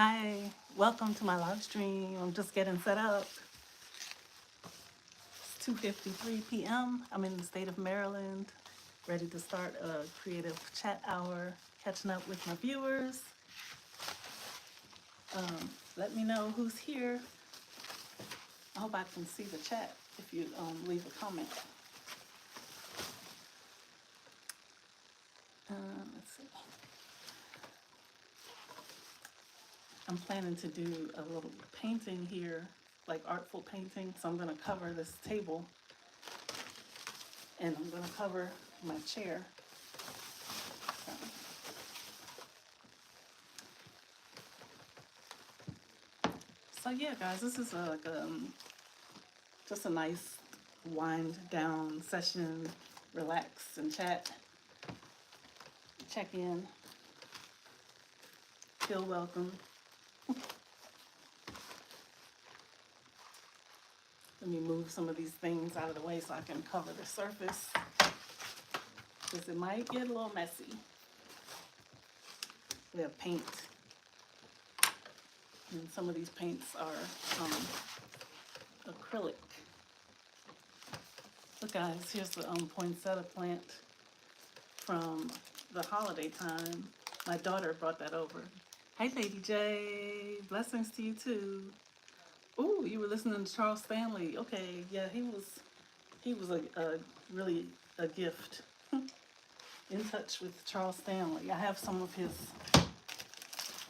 Hi, welcome to my live stream. I'm just getting set up. It's 2:53 p.m. I'm in the state of Maryland, ready to start a creative chat hour, catching up with my viewers. Let me know who's here. I hope I can see the chat if you leave a comment. Let's see. I'm planning to do a little painting here, like artful painting. So I'm going to cover this table and I'm going to cover my chair. So yeah, guys, this is just a nice wind down session, relax and chat, check in, feel welcome. Let me move some of these things out of the way so I can cover the surface, because it might get a little messy. We have paint, and some of these paints are acrylic. Look guys, here's the poinsettia plant from the holiday time. My daughter brought that over. Hey Lady J, blessings to you too. Ooh, you were listening to Charles Stanley. Okay, yeah, he was a really a gift. In touch with Charles Stanley. I have some of his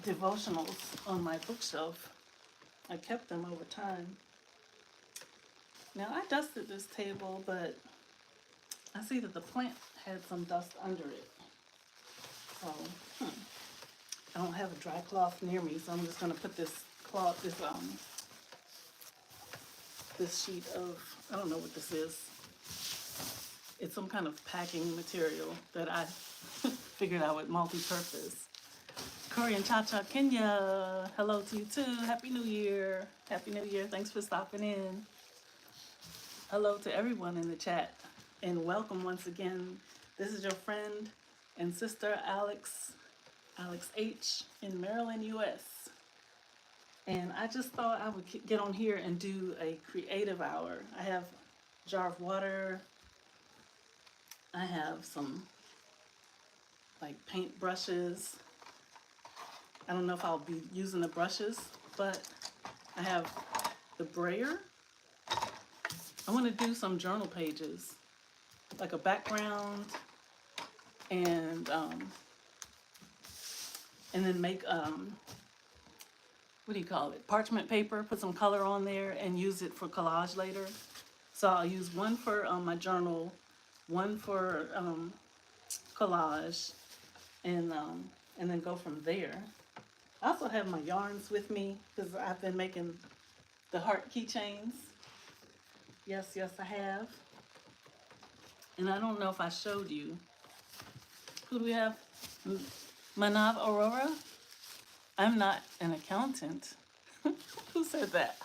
devotionals on my bookshelf. I kept them over time. Now I dusted this table, but I see that the plant had some dust under it. So I don't have a dry cloth near me, so I'm just gonna put this cloth, this sheet of, I don't know what this is. It's some kind of packing material that I figured out with multi-purpose. Korean Cha-Cha Kenya, hello to you too. Happy New Year. Happy New Year. Thanks for stopping in. Hello to everyone in the chat. And welcome once again. This is your friend and sister Alex H. in Maryland, US. And I just thought I would get on here and do a creative hour. I have a jar of water. I have some like paint brushes. I don't know if I'll be using the brushes, but I have the brayer. I want to do some journal pages, like a background, and then make what do you call it? Parchment paper. Put some color on there and use it for collage later. So I'll use one for my journal, one for collage, and then go from there. I also have my yarns with me because I've been making the heart keychains. Yes, I have. And I don't know if I showed you. Who do we have? Manav Aurora? I'm not an accountant. Who said that?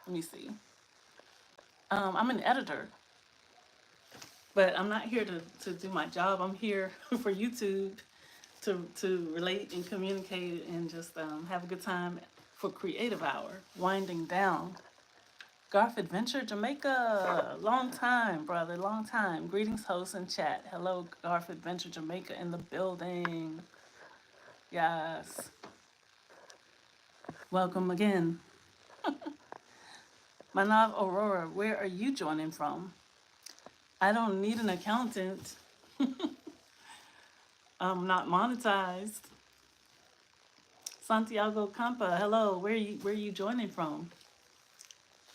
Let me see. I'm an editor. But I'm not here to do my job. I'm here for YouTube to relate and communicate and just have a good time for Creative Hour, winding down. Garth Adventure Jamaica, long time, brother, long time. Greetings, host and chat. Hello, Garth Adventure Jamaica in the building. Yes. Welcome again. Manav Aurora, where are you joining from? I don't need an accountant. I'm not monetized. Santiago Campa, hello. Where are you joining from?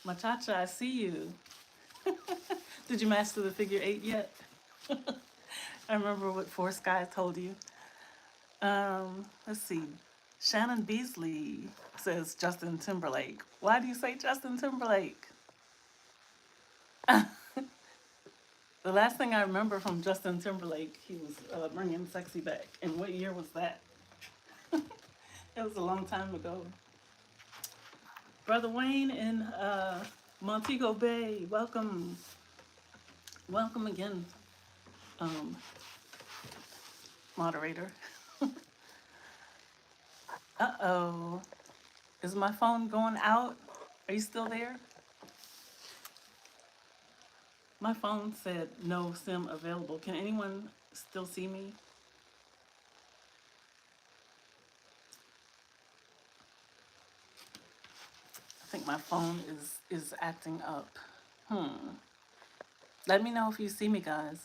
Machacha, I see you. Did you master the figure 8 yet? I remember what Four Sky told you. Let's see. Shannon Beasley says Justin Timberlake. Why do you say Justin Timberlake? The last thing I remember from Justin Timberlake, he was bringing sexy back. And what year was that? It was a long time ago. Brother Wayne in Montego Bay, welcome. Welcome again, moderator. Uh-oh. Is my phone going out? Are you still there? My phone said no SIM available. Can anyone still see me? I think my phone is acting up. Let me know if you see me, guys.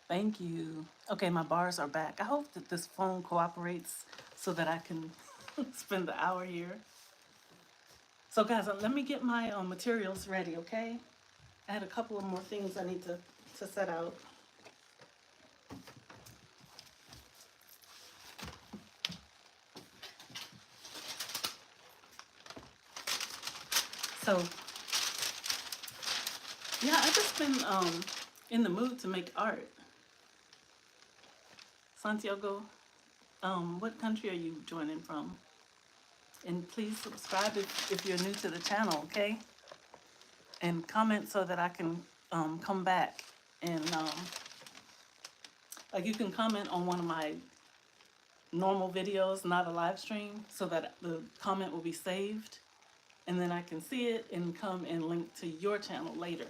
Thank you. Okay, my bars are back. I hope that this phone cooperates so that I can spend the hour here. So guys, let me get my materials ready, okay? I had a couple of more things I need to set out. So, yeah, I've just been in the mood to make art. Santiago, what country are you joining from? And please subscribe if you're new to the channel, okay? And comment so that I can come back and like you can comment on one of my normal videos, not a live stream, so that the comment will be saved, and then I can see it and come and link to your channel later,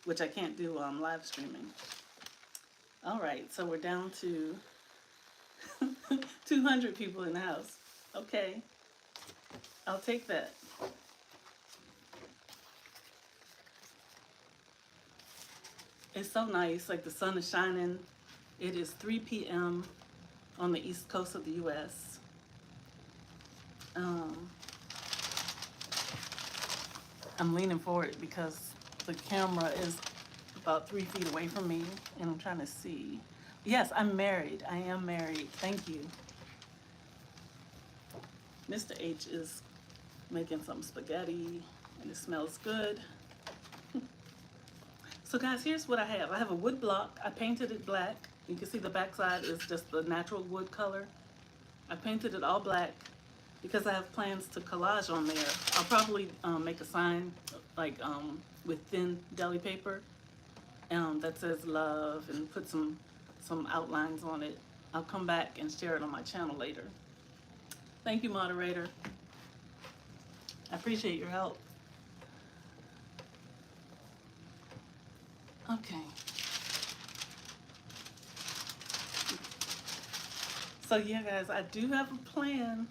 which I can't do live streaming. All right, so we're down to 200 people in the house. Okay, I'll take that. It's so nice, like the sun is shining. It is 3 p.m. on the east coast of the U.S. I'm leaning forward because the camera is about 3 feet away from me, and I'm trying to see. Yes, I'm married. I am married. Thank you. Mr. H is making some spaghetti, and it smells good. So guys, here's what I have. I have a wood block. I painted it black. You can see the backside is just the natural wood color. I painted it all black because I have plans to collage on there. I'll probably make a sign like with thin deli paper that says love and put some outlines on it. I'll come back and share it on my channel later. Thank you, moderator. I appreciate your help. Okay. So yeah, guys, I do have a plan.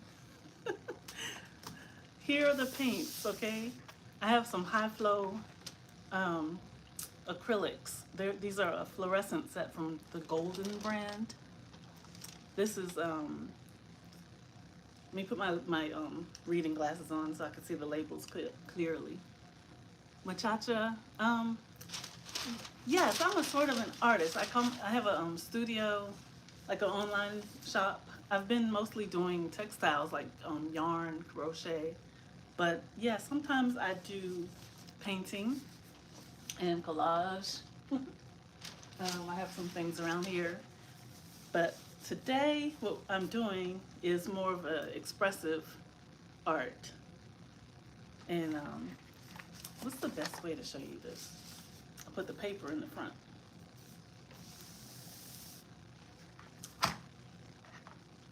Here are the paints, okay? I have some high flow acrylics. These are a fluorescent set from the Golden brand. This is, let me put my reading glasses on so I can see the labels clearly. Muchacha, yes, I'm a sort of an artist. I have a studio, like an online shop. I've been mostly doing textiles like yarn, crochet, but yeah, sometimes I do painting and collage. I have some things around here, but today what I'm doing is more of an expressive art. And what's the best way to show you this? I'll put the paper in the front.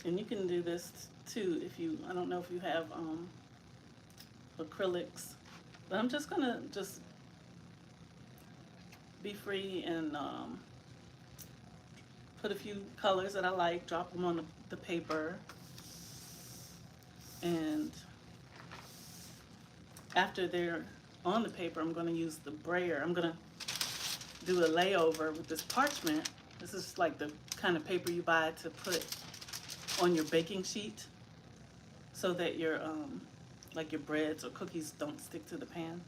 And you can do this too if you, I don't know if you have acrylics, but I'm just gonna be free and put a few colors that I like, drop them on the paper, and after they're on the paper, I'm gonna use the brayer. I'm gonna do a layover with this parchment. This is like the kind of paper you buy to put on your baking sheet so that your like your breads or cookies don't stick to the pan.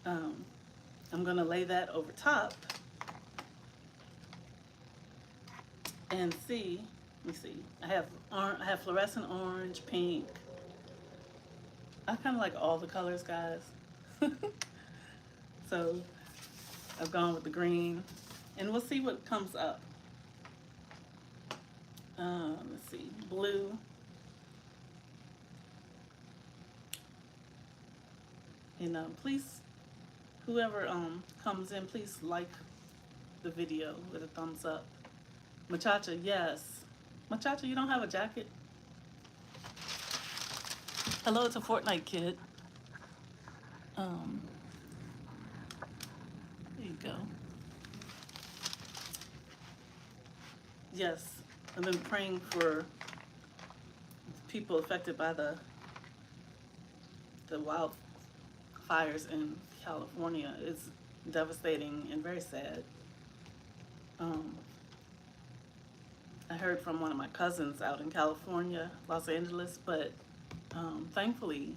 I'm gonna lay that over top and see. Let me see. I have fluorescent orange, pink. I kind of like all the colors, guys. So I've gone with the green, and we'll see what comes up. Let's see, blue. And please, whoever comes in, please like the video with a thumbs up. Muchacha, yes. Machacha, you don't have a jacket? Hello, it's a Fortnite kid. Um, there you go. Yes, I've been praying for people affected by the wildfires in California. It's devastating and very sad. Um, I heard from one of my cousins out in California, Los Angeles, but thankfully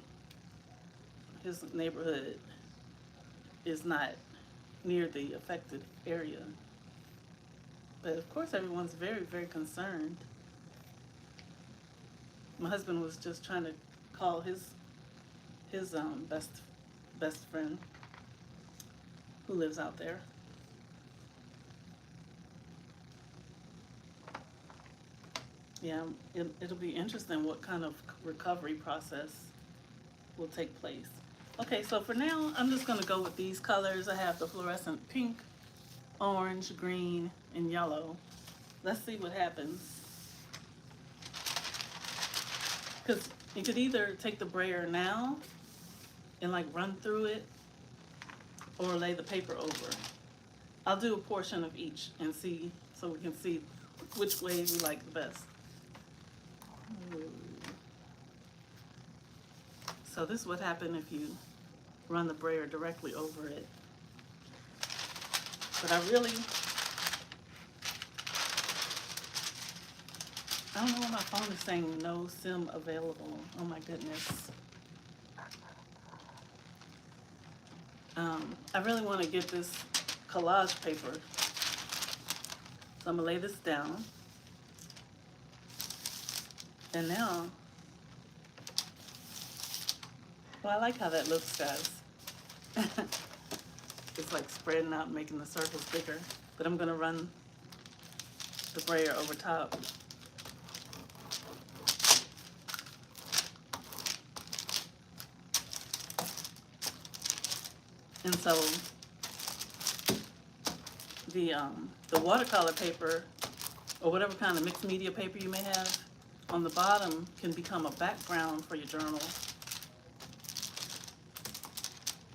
his neighborhood is not near the affected area. But of course everyone's very, very concerned. My husband was just trying to call his best friend who lives out there. Yeah, it'll be interesting what kind of recovery process will take place. Okay, so for now, I'm just gonna go with these colors. I have the fluorescent pink, orange, green, and yellow. Let's see what happens. Because you could either take the brayer now and like run through it, or lay the paper over. I'll do a portion of each and see, so we can see which way we like the best. So this would happen if you run the brayer directly over it. But I don't know why my phone is saying no SIM available. Oh my goodness. I really want to get this collage paper. So I'm gonna lay this down. And now, well, I like how that looks, guys. It's like spreading out and making the circles bigger. But I'm gonna run the brayer over top. And so the watercolor paper, or whatever kind of mixed media paper you may have, on the bottom can become a background for your journal.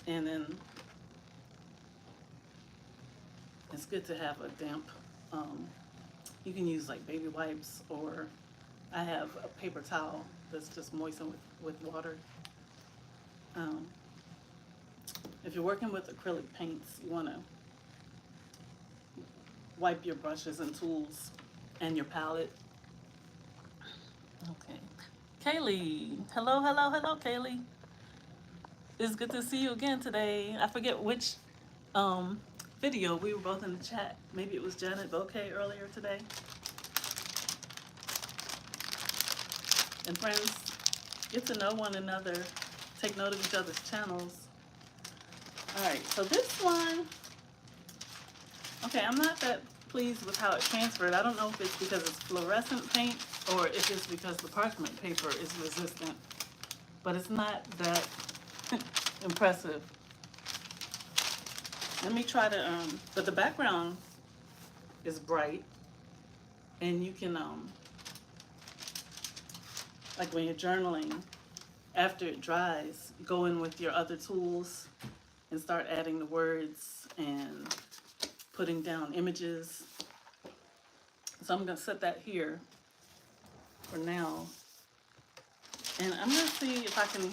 And then it's good to have a damp, you can use like baby wipes, or I have a paper towel that's just moistened with water. If you're working with acrylic paints, you want to wipe your brushes and tools and your palette. Okay. Kaylee. Hello, hello, hello, Kaylee. It's good to see you again today. I forget which video. We were both in the chat. Maybe it was Janet Bouquet earlier today. And friends, get to know one another. Take note of each other's channels. Alright, so this one, okay, I'm not that pleased with how it transferred. I don't know if it's because it's fluorescent paint or if it's because the parchment paper is resistant, but it's not that impressive. Let me try to, but the background is bright, and you can, like when you're journaling, after it dries, go in with your other tools and start adding the words and putting down images. So I'm going to set that here for now. And I'm going to see if I can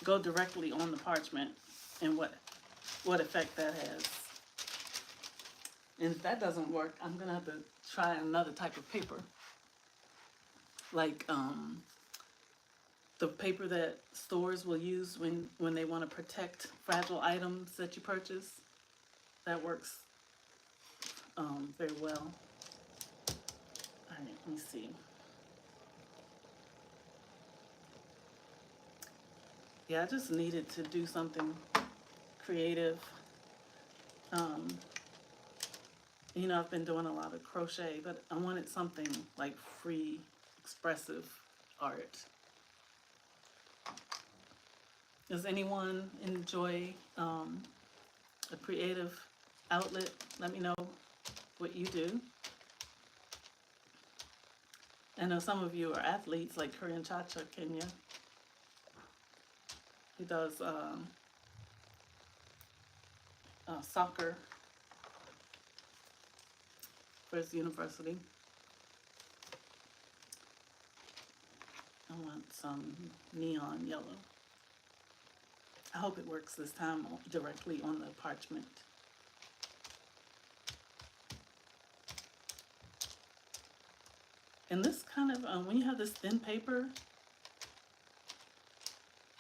go directly on the parchment and what effect that has. And if that doesn't work, I'm going to have to try another type of paper. Like the paper that stores will use when they want to protect fragile items that you purchase. That works very well. All right, let me see. Yeah, I just needed to do something creative. You know, I've been doing a lot of crochet, but I wanted something like free, expressive art. Does anyone enjoy a creative outlet? Let me know what you do. I know some of you are athletes like Korean Cha-Cha Kenya. He does soccer for his university. I want some neon yellow. I hope it works this time directly on the parchment. And this kind of, when you have this thin paper,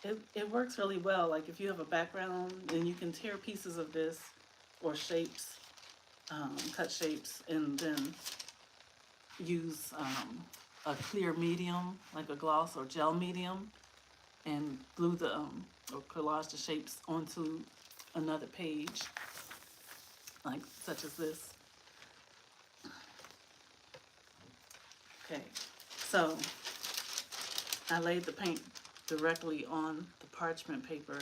it works really well. Like if you have a background, then you can tear pieces of this or shapes, cut shapes, and then use a clear medium, like a gloss or gel medium, and glue the, or collage the shapes onto another page, like such as this. Okay, so I laid the paint directly on the parchment paper.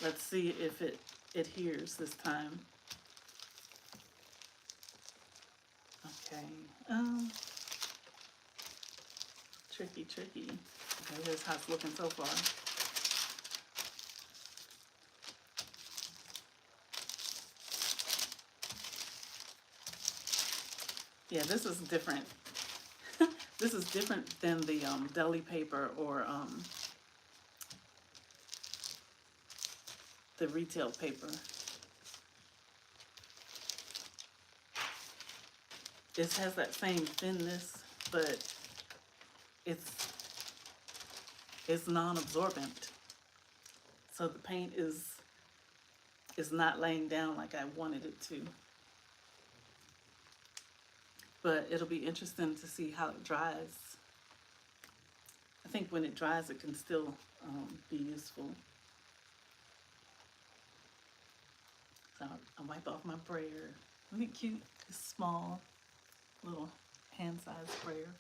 Let's see if it adheres this time. Okay, tricky. Okay, here's how it's looking so far. Yeah, this is different. This is different than the deli paper or the retail paper. It has that same thinness, but it's non-absorbent. So the paint is not laying down like I wanted it to. But it'll be interesting to see how it dries. I think when it dries, it can still be useful. So I'll wipe off my brayer. Isn't it cute? It's small, little hand-sized sprayer.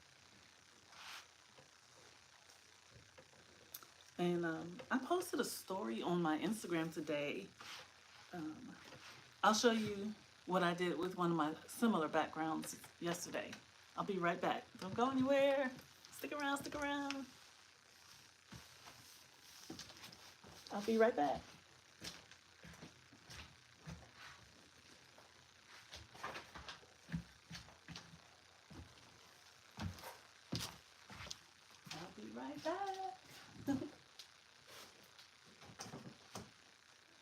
And I posted a story on my Instagram today. I'll show you what I did with one of my similar backgrounds yesterday. I'll be right back. Don't go anywhere. Stick around. I'll be right back.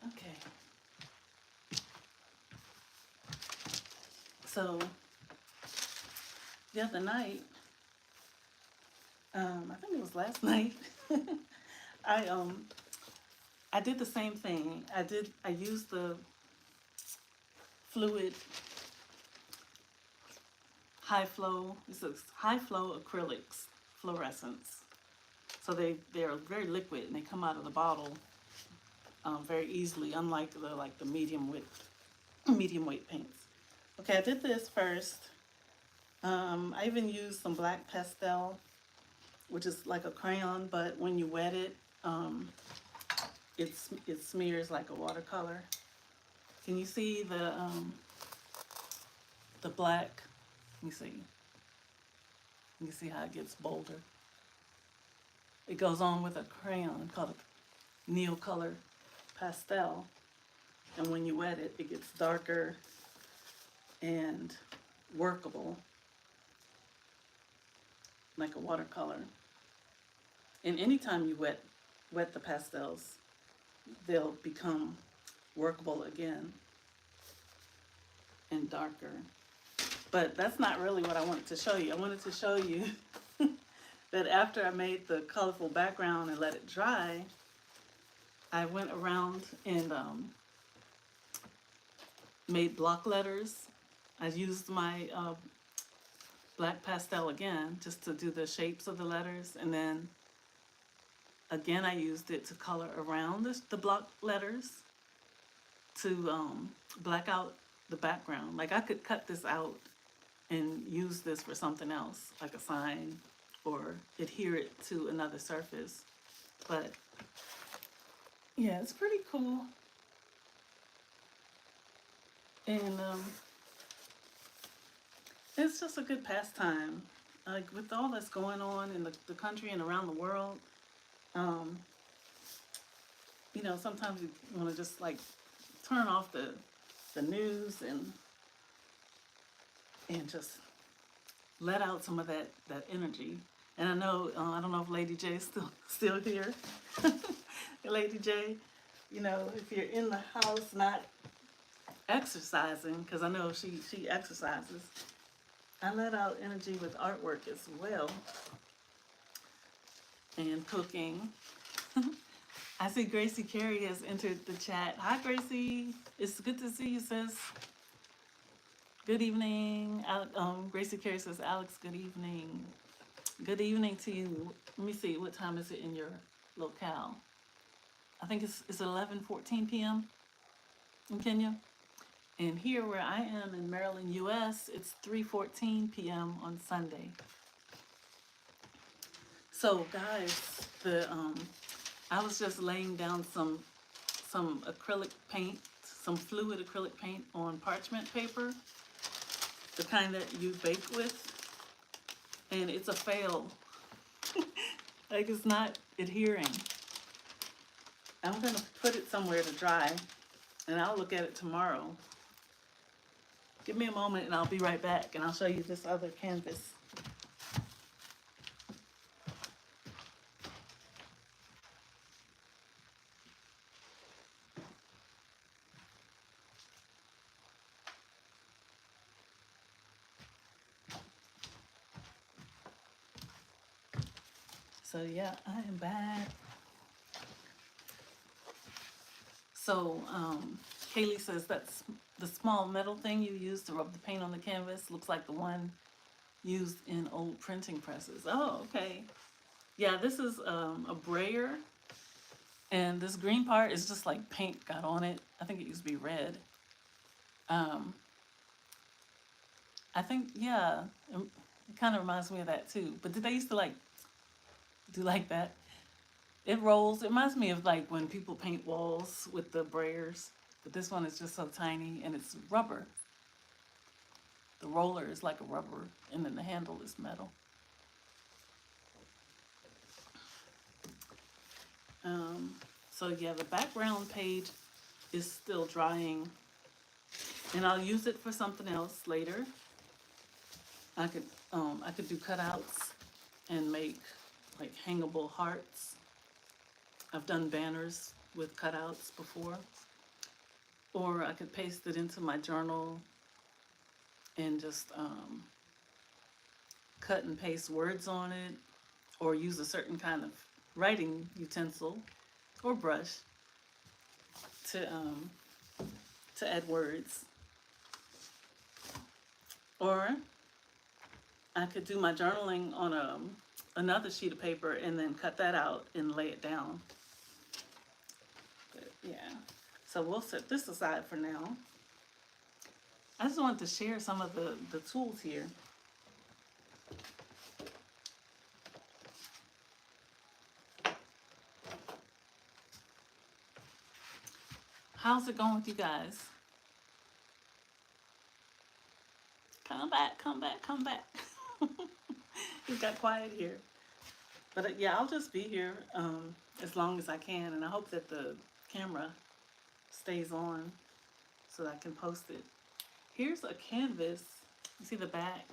Okay. So the other night, I think it was last night, I did the same thing. I used the fluid high flow. This is high flow acrylics fluorescents. So they are very liquid and they come out of the bottle very easily, unlike the medium weight paints. Okay, I did this first. I even used some black pastel, which is like a crayon, but when you wet it, it smears like a watercolor. Can you see the black? Let me see. You see how it gets bolder. It goes on with a crayon called a Neil color pastel, and when you wet it, it gets darker and workable, like a watercolor. And anytime you wet the pastels, they'll become workable again and darker. But that's not really what I wanted to show you. I wanted to show you that after I made the colorful background and let it dry, I went around and made block letters. I used my black pastel again just to do the shapes of the letters, and then again I used it to color around the block letters to black out the background. Like I could cut this out and use this for something else, like a sign, or adhere it to another surface. But yeah, it's pretty cool. And it's just a good pastime. like with all that's going on in the country and around the world, um, you know, sometimes you want to just like turn off the news and just let out some of that energy. And I know I don't know if Lady J is still here. Lady J, you know, if you're in the house not exercising, because I know she exercises, I let out energy with artwork as well and cooking. I see Gracie Carey has entered the chat. Hi, Gracie. It's good to see you, sis. Good evening. Gracie Carey says, Alex, good evening. Good evening to you. Let me see, what time is it in your locale? I think it's 11:14 p.m. in Kenya. And here where I am in Maryland, US, it's 3:14 p.m. on Sunday. So guys, I was just laying down some acrylic paint, some fluid acrylic paint on parchment paper, the kind that you bake with, and it's a fail. Like, it's not adhering. I'm gonna put it somewhere to dry, and I'll look at it tomorrow. Give me a moment and I'll be right back, and I'll show you this other canvas. So yeah, I am back. So Kaylee says that's the small metal thing you use to rub the paint on the canvas. Looks like the one used in old printing presses. Oh, okay. Yeah, this is a brayer, and this green part is just like paint got on it. I think it used to be red. I think, yeah, it kind of reminds me of that too. But did they used to like do like that? It rolls. It reminds me of like when people paint walls with the brayers, but this one is just so tiny and it's rubber. The roller is like a rubber, and then the handle is metal. So yeah, the background page is still drying, and I'll use it for something else later. I could do cutouts and make like hangable hearts. I've done banners with cutouts before. Or I could paste it into my journal and just cut and paste words on it, or use a certain kind of writing utensil or brush to add words. Or I could do my journaling on another sheet of paper and then cut that out and lay it down. But yeah, so we'll set this aside for now. I just wanted to share some of the tools here. How's it going with you guys? Come back, come back, come back. It got quiet here. But yeah, I'll just be here as long as I can, and I hope that the camera stays on so that I can post it. Here's a canvas. You see the back?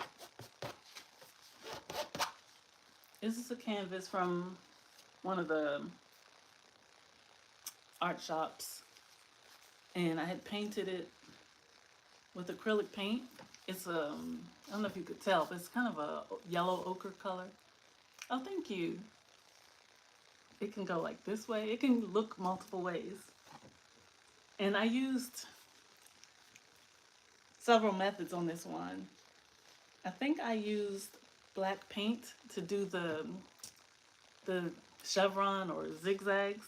This is a canvas from one of the art shops, and I had painted it with acrylic paint. It's I don't know if you could tell, but it's kind of a yellow ochre color. Oh, thank you. It can go like this way. It can look multiple ways. And I used several methods on this one. I think I used black paint to do the chevron or zigzags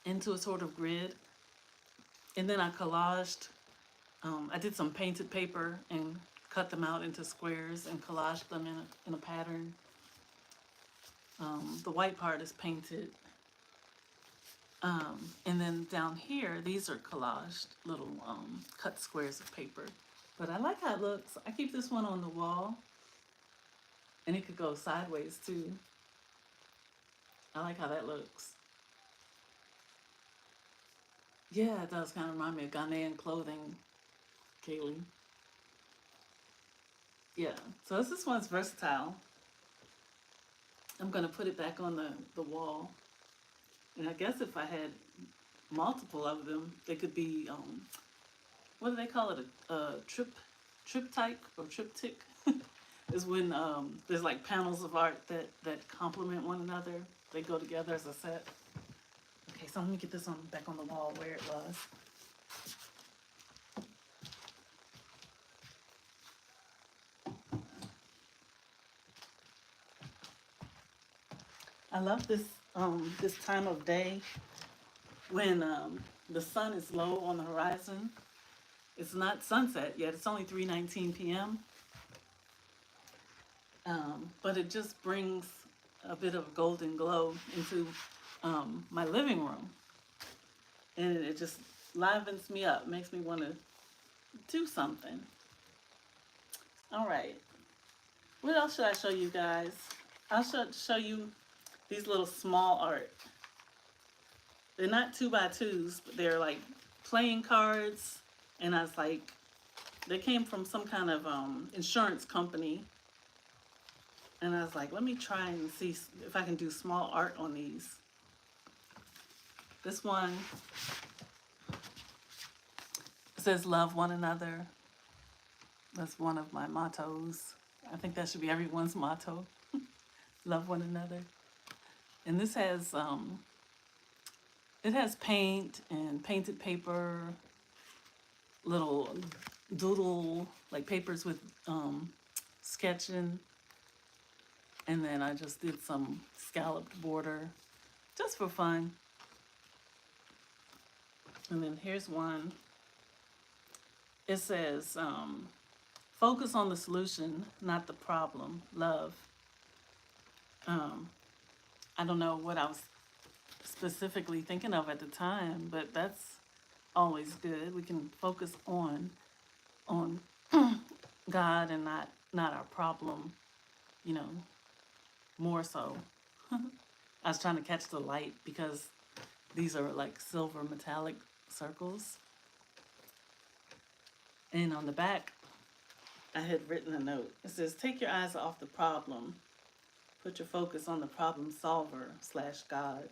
into a sort of grid. And then I collaged. I did some painted paper and cut them out into squares and collaged them in a pattern. The white part is painted. And then down here, these are collaged little cut squares of paper. But I like how it looks. I keep this one on the wall And it could go sideways too. I like how that looks. Yeah, it does kind of remind me of Ghanaian clothing, Kaylee. Yeah, so this one's versatile. I'm gonna put it back on the wall. And I guess if I had multiple of them, they could be, what do they call it? A triptych or triptych is when there's like panels of art that complement one another. They go together as a set. Okay, so let me get this on back on the wall where it was. I love this time of day when the sun is low on the horizon. It's not sunset yet. It's only 3:19 p.m. But it just brings a bit of golden glow into my living room, and it just livens me up, makes me want to do something. All right, what else should I show you guys? I'll show you these little small art. They're not 2x2s, but they're like playing cards, and I was like, they came from some kind of insurance company. And I was like, let me try and see if I can do small art on these. This one says love one another. That's one of my mottos. I think that should be everyone's motto. Love one another. And this has it has paint and painted paper, little doodle like papers with sketching. And then I just did some scalloped border just for fun. And then here's one. It says, focus on the solution, not the problem. Love. I don't know what I was specifically thinking of at the time, but that's always good. We can focus on God and not our problem, you know, more so. I was trying to catch the light because these are like silver metallic circles. And on the back, I had written a note. It says, take your eyes off the problem. Put your focus on the problem solver / God.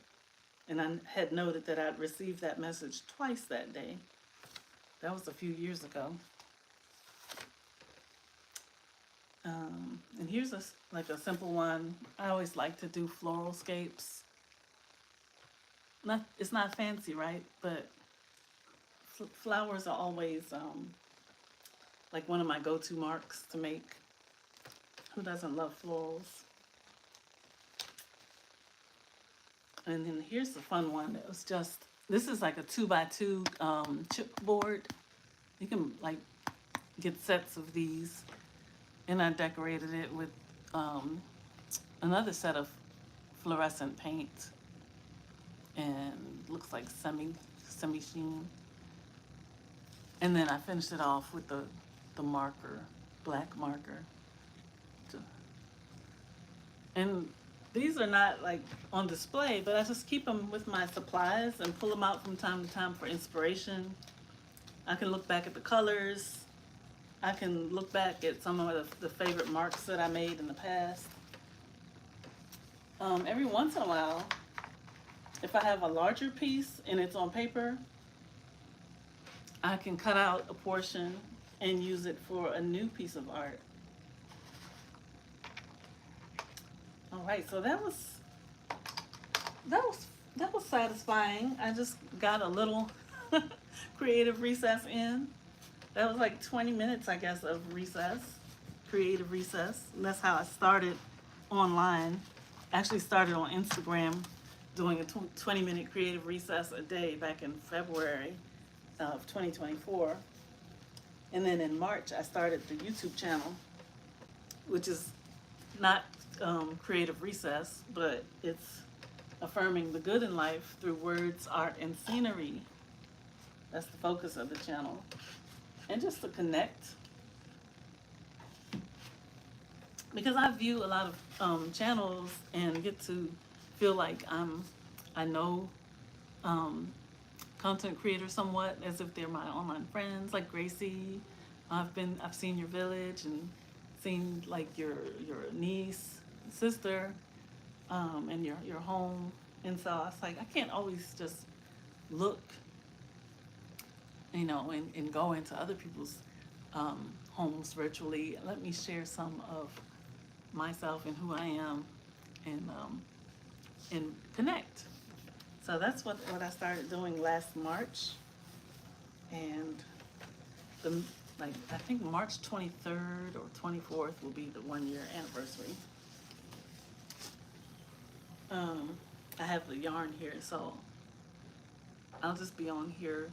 And I had noted that I'd received that message twice that day. That was a few years ago. And here's like a simple one. I always like to do floralscapes. It's not fancy, right? But flowers are always like one of my go-to marks to make. Who doesn't love florals? And then here's the fun one. It was just, this is like a 2x2 chipboard. You can like get sets of these. And I decorated it with another set of fluorescent paint. And looks like semi-sheen. And then I finished it off with the marker, black marker. And these are not like on display, but I just keep them with my supplies and pull them out from time to time for inspiration. I can look back at the colors. I can look back at some of the favorite marks that I made in the past. Every once in a while, if I have a larger piece and it's on paper, I can cut out a portion and use it for a new piece of art. All right, so that was satisfying. I just got a little creative recess in. That was like 20 minutes, I guess, of recess, creative recess. And that's how I started online. Actually started on Instagram doing a 20-minute creative recess a day back in February of 2024. And then in March, I started the YouTube channel, which is not creative recess, but it's affirming the good in life through words, art, and scenery. That's the focus of the channel. And just to connect. because I view a lot of channels and get to feel like I know um, content creators somewhat as if they're my online friends, like Gracie. I've seen your village and seen like your niece, sister, and your home, and so I was like, I can't always just look, and go into other people's homes virtually. Let me share some of myself and who I am, and connect. So that's what I started doing last March, and the like I think March 23rd or 24th will be the 1 year anniversary. Um, I have the yarn here, so I'll just be on here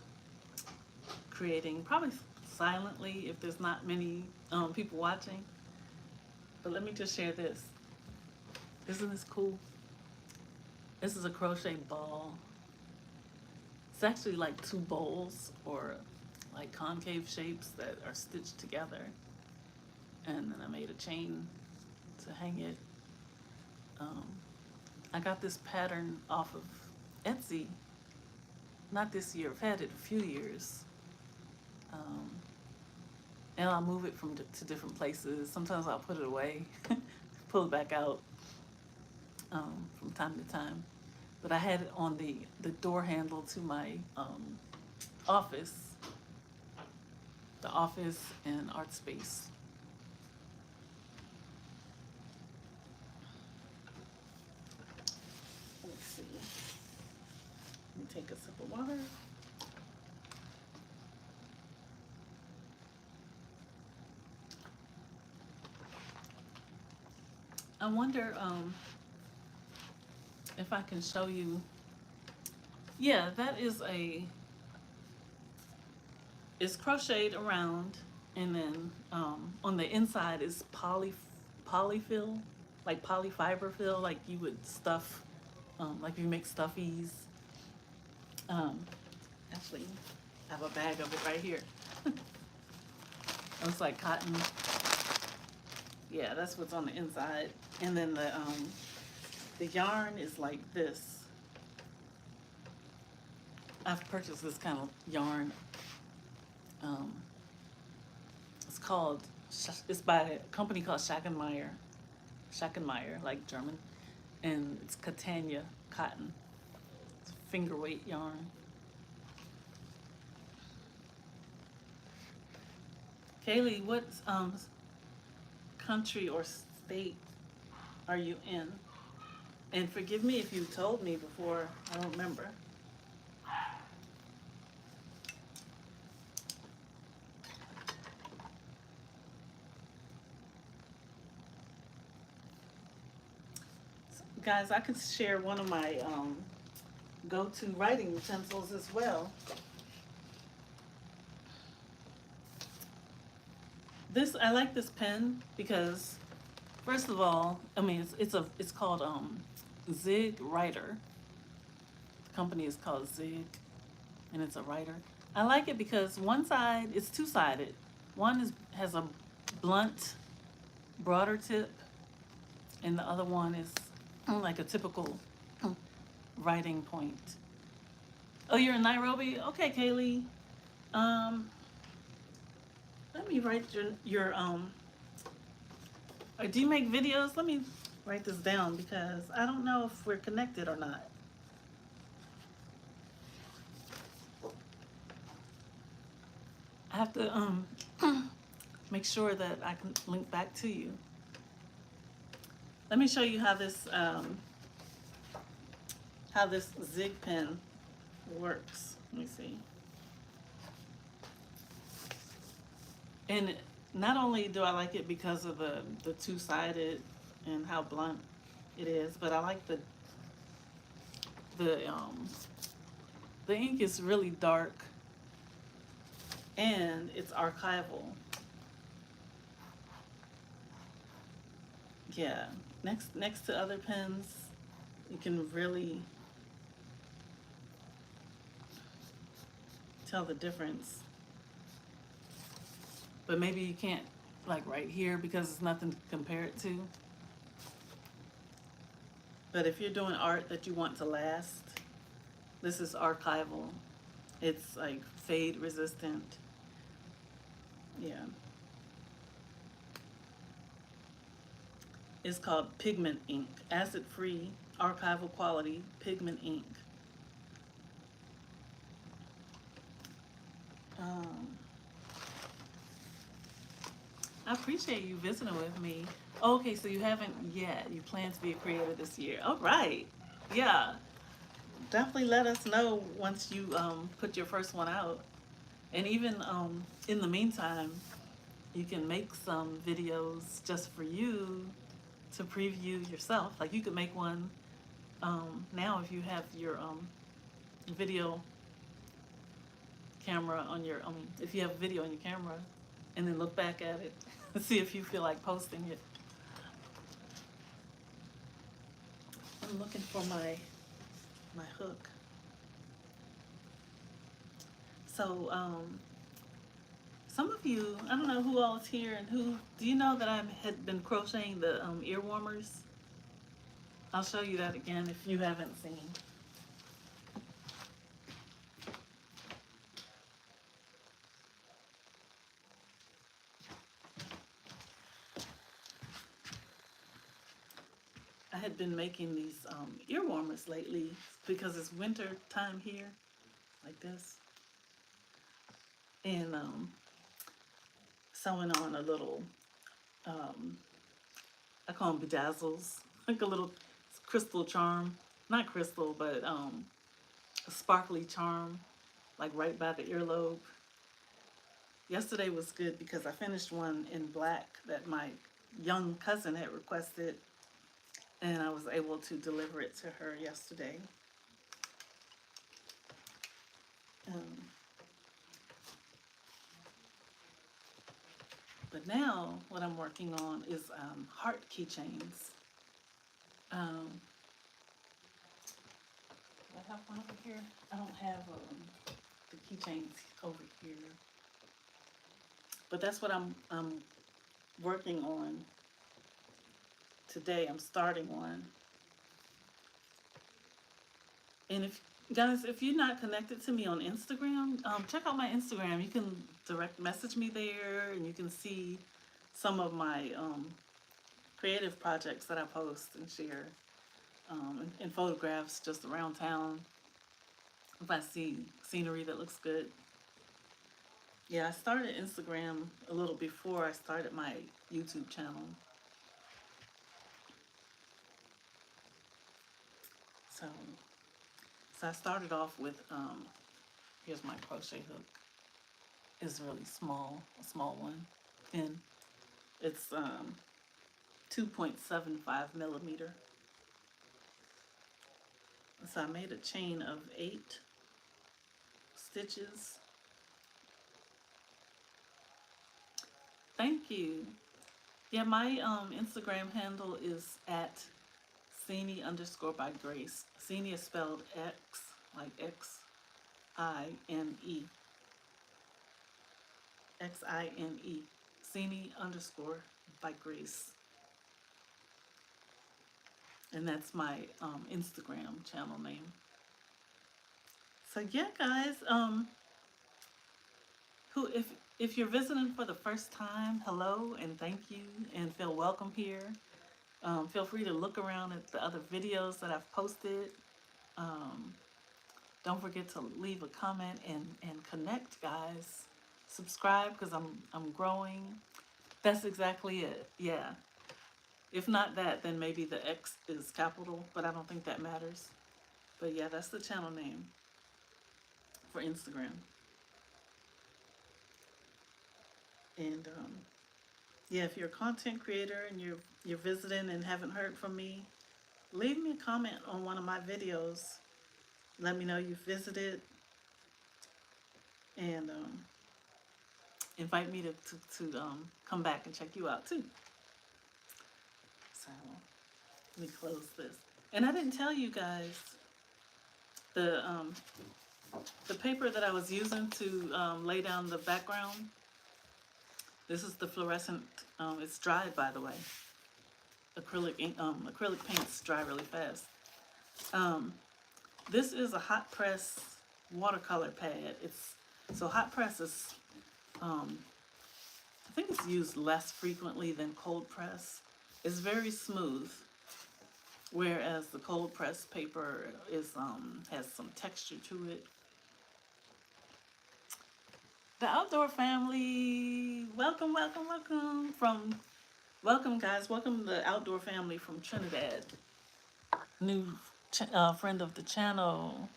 creating, probably silently if there's not many people watching. But let me just share this. Isn't this cool? This is a crochet ball. It's actually like two bowls or like concave shapes that are stitched together. And then I made a chain to hang it. Um, I got this pattern off of Etsy. Not this year, I've had it a few years. Um, and I'll move it to different places. Sometimes I'll put it away, pull it back out from time to time. But I had it on the door handle to my office, the office and art space. Let's see. Let me take a sip of water. I wonder if I can show you. Yeah, that is it's crocheted around, and then on the inside is polyfill, like polyfiber fill, like you would stuff, like you make stuffies. Um, Actually, I have a bag of it right here. Looks like cotton. Yeah, that's what's on the inside, and then the yarn is like this. I've purchased this kind of yarn. Um, it's by a company called Schackenmeyer, like German, and it's Catania cotton. It's finger weight yarn. Kaylee, what country or state are you in? And forgive me if you told me before, I don't remember. Guys, I could share one of my go-to writing utensils as well. I like this pen because, first of all, I mean it's called Zig Writer. The company is called Zig, and it's a writer. I like it because one side it's two-sided. One has a blunt, broader tip, and the other one is like a typical writing point. Oh, you're in Nairobi? Okay, Kaylee. Let me write your or do you make videos? Let me write this down because I don't know if we're connected or not. I have to make sure that I can link back to you. Let me show you how this Zig pen works. Let me see. And not only do I like it because of the two-sided and how blunt it is, but I like the ink is really dark and it's archival. Yeah, next to other pens, you can really tell the difference. But maybe you can't like right here because it's nothing to compare it to. But if you're doing art that you want to last, this is archival. It's like fade resistant. Yeah. It's called pigment ink. Acid free, archival quality pigment ink. Um, I appreciate you visiting with me. Okay, so you haven't yet. You plan to be a creator this year. All right. Yeah. Definitely let us know once you put your first one out. And even in the meantime, you can make some videos just for you to preview yourself. Like you could make one now if you have your video camera on your, if you have video on your camera, and then look back at it and see if you feel like posting it. I'm looking for my hook. So some of you, I don't know who all is here and who, do you know that I had been crocheting the ear warmers? I'll show you that again if you haven't seen. I had been making these ear warmers lately because it's winter time here, like this. And sewing on a little, I call them bedazzles, like a little crystal charm. Not crystal, but a sparkly charm, like right by the earlobe. Yesterday was good because I finished one in black that my young cousin had requested, and I was able to deliver it to her yesterday. But now what I'm working on is heart keychains. Um, do I have one over here? I don't have the keychains over here. But that's what I'm working on today. I'm starting one. And if guys, if you're not connected to me on Instagram, check out my Instagram. You can direct message me there, and you can see some of my creative projects that I post and share, and photographs just around town. If I see scenery that looks good. Yeah, I started Instagram a little before I started my YouTube channel. So I started off with, here's my crochet hook. It's really small, a small one. And it's 2.75 millimeter. So I made a chain of 8 stitches. Thank you. Yeah, my Instagram handle is at Xine_by_Grace. Xine is spelled X, like Xine. Xine. Xine_by_Grace. And that's my Instagram channel name. So yeah, guys, who if you're visiting for the first time, hello and thank you and feel welcome here. Feel free to look around at the other videos that I've posted. Don't forget to leave a comment and connect, guys. Subscribe because I'm growing. That's exactly it. Yeah. If not that, then maybe the X is capital, but I don't think that matters. But yeah, that's the channel name for Instagram. And yeah, if you're a content creator and you're visiting and haven't heard from me, leave me a comment on one of my videos. Let me know you visited, and invite me to come back and check you out too. So let me close this. And I didn't tell you guys the paper that I was using to lay down the background. This is the fluorescent, it's dried, by the way. Acrylic ink, acrylic paints dry really fast. This is a hot press watercolor pad. So hot press is, I think it's used less frequently than cold press. It's very smooth, whereas the cold press paper has some texture to it. The outdoor family, welcome, welcome, welcome. Welcome guys, welcome the outdoor family from Trinidad. New friend of the channel.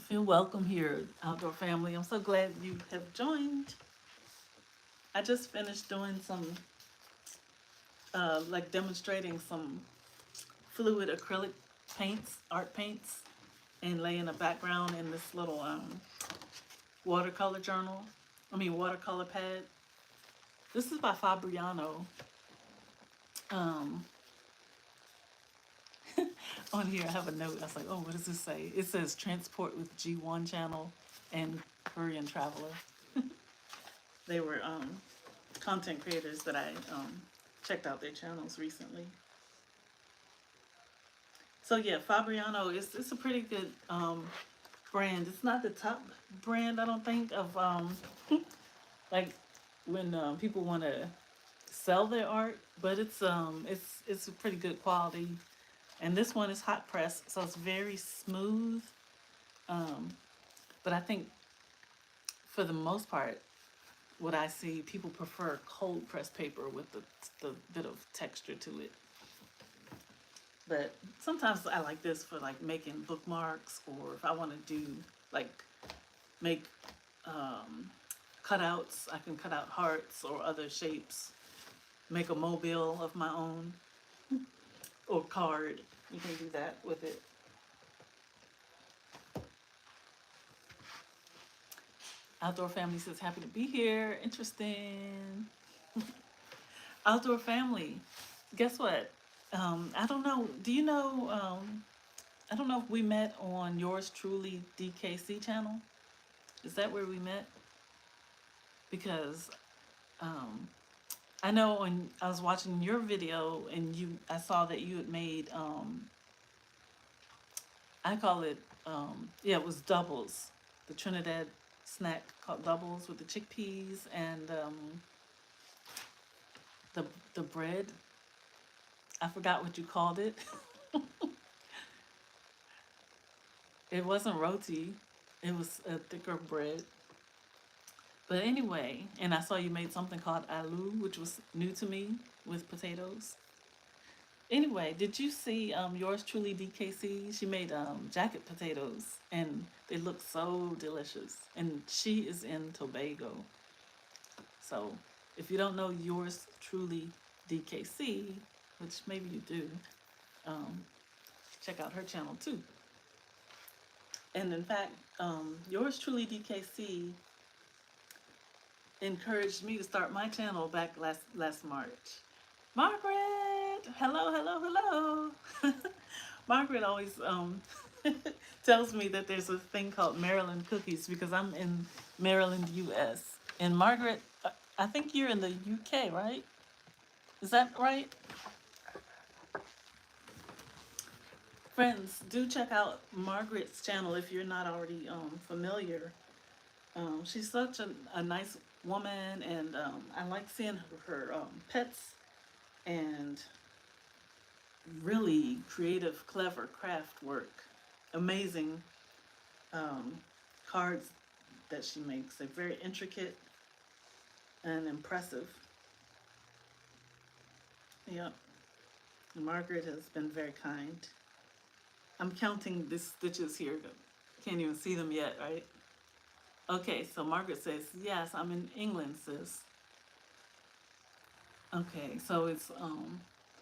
Feel welcome here, outdoor family. I'm so glad you have joined. I just finished doing some, like demonstrating some fluid acrylic paints, art paints, and laying a background in this little watercolor pad. This is by Fabriano. On here I have a note. I was like, oh, what does this say? It says transport with G1 channel and Korean traveler. They were content creators that I checked out their channels recently. So yeah, Fabriano it's a pretty good brand. It's not the top brand, I don't think, of like when people want to sell their art, but it's a pretty good quality. And this one is hot press, so it's very smooth. But I think for the most part, what I see, people prefer cold press paper with the bit of texture to it. But sometimes I like this for like making bookmarks, or if I want to do like make cutouts, I can cut out hearts or other shapes, make a mobile of my own, or card. You can do that with it. Outdoor family says happy to be here. Interesting. Outdoor family. Guess what? I don't know. Do you know? I don't know if we met on yours truly DKC channel. Is that where we met? Because I know when I was watching your video and I saw that you had made I call it yeah, it was doubles, the Trinidad snack called doubles with the chickpeas and the bread. I forgot what you called it. It wasn't roti, it was a thicker bread. But anyway, and I saw you made something called aloo, which was new to me, with potatoes. Anyway, did you see yours truly DKC? She made jacket potatoes, and they look so delicious. And she is in Tobago. So if you don't know yours truly DKC, which maybe you do, check out her channel too. And in fact, yours truly DKC encouraged me to start my channel back last March. Margaret, hello. Margaret always tells me that there's a thing called Maryland cookies because I'm in Maryland, US. And Margaret, I think you're in the UK, right? Is that right? Friends, do check out Margaret's channel if you're not already familiar. She's such a nice woman, and I like seeing her pets and really creative, clever craft work. Amazing cards that she makes. They're very intricate and impressive. Yep. Margaret has been very kind. I'm counting the stitches here. Can't even see them yet, right? Okay, so Margaret says, yes, I'm in England, sis. Okay, so it's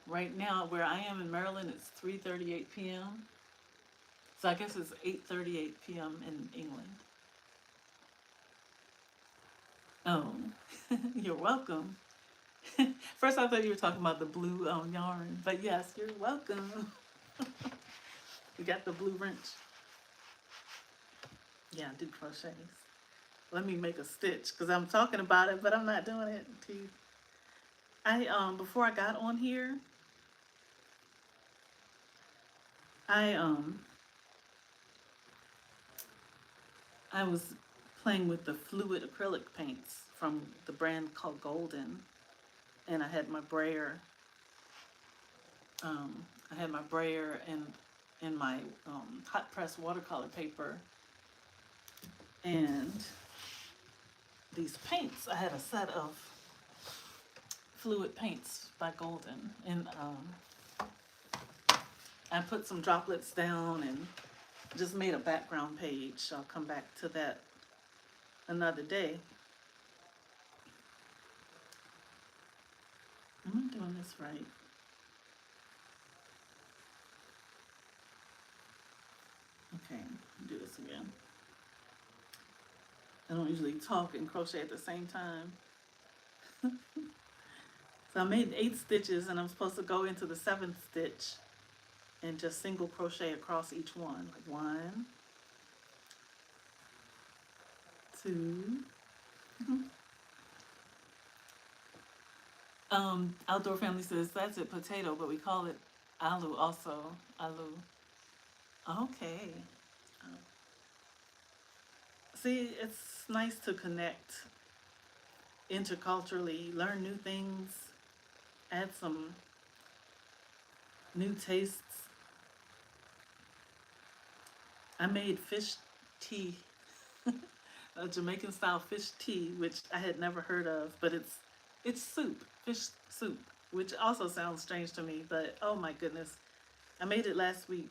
right now where I am in Maryland, it's 3:38 p.m. So I guess it's 8:38 p.m. in England. Oh, you're welcome. First I thought you were talking about the blue yarn, but yes, you're welcome. You got the blue wrench. Yeah, I do crochets. let me make a stitch because I'm talking about it, but I'm not doing it to you. Before I got on here, I I was playing with the fluid acrylic paints from the brand called Golden, and I had my brayer and my hot press watercolor paper and these paints. I had a set of fluid paints by Golden, and I put some droplets down and just made a background page. I'll come back to that another day. Am I doing this right? Okay, do this again. I don't usually talk and crochet at the same time. So I made 8 stitches and I'm supposed to go into the 7th stitch and just single crochet across each one. Like 1, 2. Outdoor Family says that's it, potato, but we call it alu also. Alu. Okay. See, it's nice to connect interculturally, learn new things, add some new tastes. I made fish tea, a Jamaican style fish tea, which I had never heard of, but it's soup, fish soup, which also sounds strange to me, but oh my goodness. I made it last week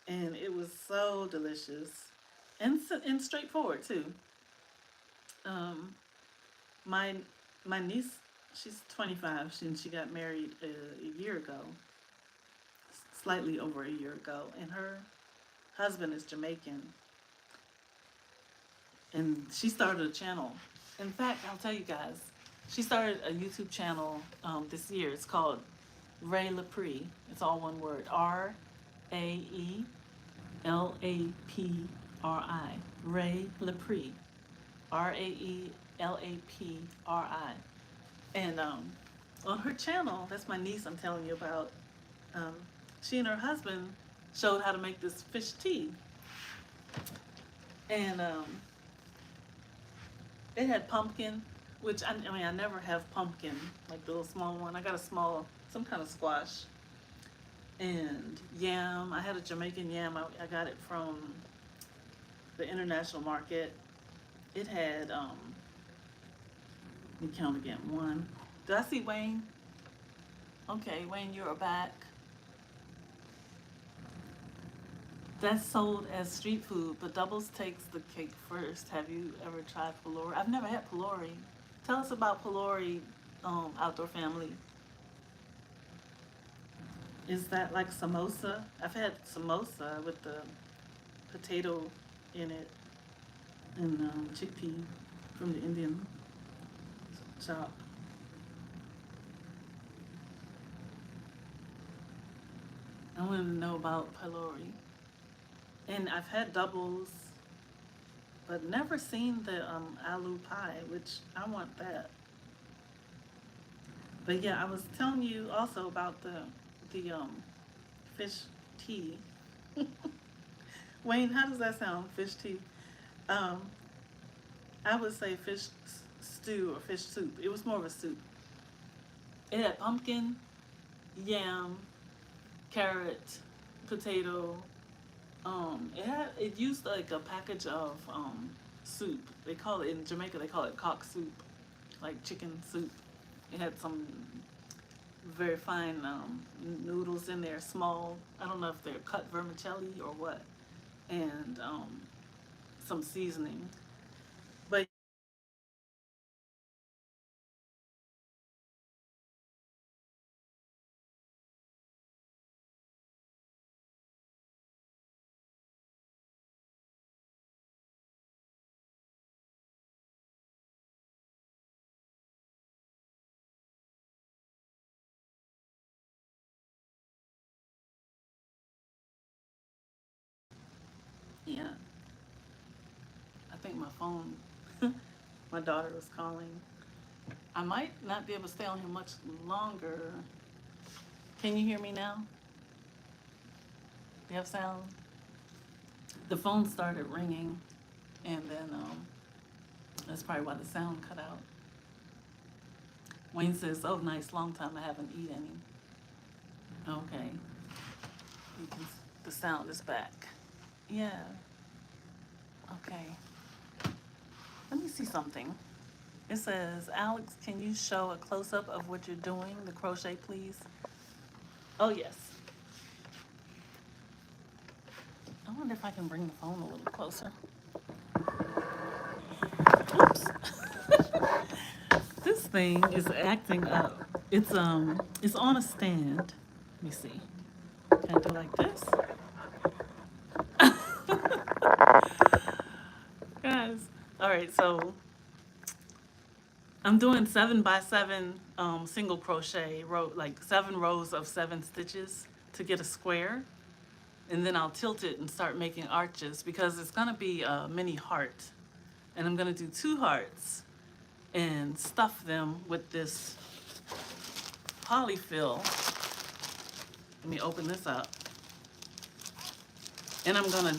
and it was so delicious and straightforward too. Um, my my niece, she's 25, and she got married a year ago, slightly over a year ago, and her husband is Jamaican, and she started a channel. In fact, I'll tell you guys, she started a YouTube channel this year. It's called Ray Lapri. It's all one word. RAELAPRI. Ray Lapri. RAELAPRI. And on her channel, that's my niece I'm telling you about. Um, she and her husband showed how to make this fish tea, and it had pumpkin, which I mean I never have pumpkin like the little small one. I got a small some kind of squash and yam. I had a Jamaican yam. I got it from the international market. It had let me count again. 1. Did I see Wayne? Okay, Wayne, you're back. That's sold as street food, but Doubles takes the cake first. Have you ever tried Pelori? I've never had Pelori. Tell us about Pelori, Outdoor Family. Is that like samosa? I've had samosa with the potato in it and chickpea from the Indian shop. I wanted to know about pylori. And I've had doubles, but never seen the aloo pie, which I want that. But yeah, I was telling you also about the fish tea. Wayne, how does that sound? Fish tea. Um, I would say fish stew or fish soup. It was more of a soup. It had pumpkin, yam, carrot, potato. It used like a package of soup. They call it in Jamaica. They call it cock soup, like chicken soup. It had some very fine noodles in there, small. I don't know if they're cut vermicelli or what, and some seasoning. But yeah, I think my phone. My daughter was calling. I might not be able to stay on here much longer. Can you hear me now? Do you have sound? The phone started ringing, and then that's probably why the sound cut out. Wayne says, "Oh, nice, long time I haven't eaten any." Okay. You can, the sound is back. Yeah. Okay. Let me see something. It says, "Alex, can you show a close-up of what you're doing, the crochet, please?" Oh, yes. I wonder if I can bring the phone a little closer. Oops. This thing is acting up. It's on a stand. Let me see. Can I do like this? Guys. All right, so I'm doing 7x7 single crochet row, like 7 rows of 7 stitches to get a square, and then I'll tilt it and start making arches because it's gonna be a mini heart, and I'm gonna do 2 hearts and stuff them with this polyfill. Let me open this up, and I'm gonna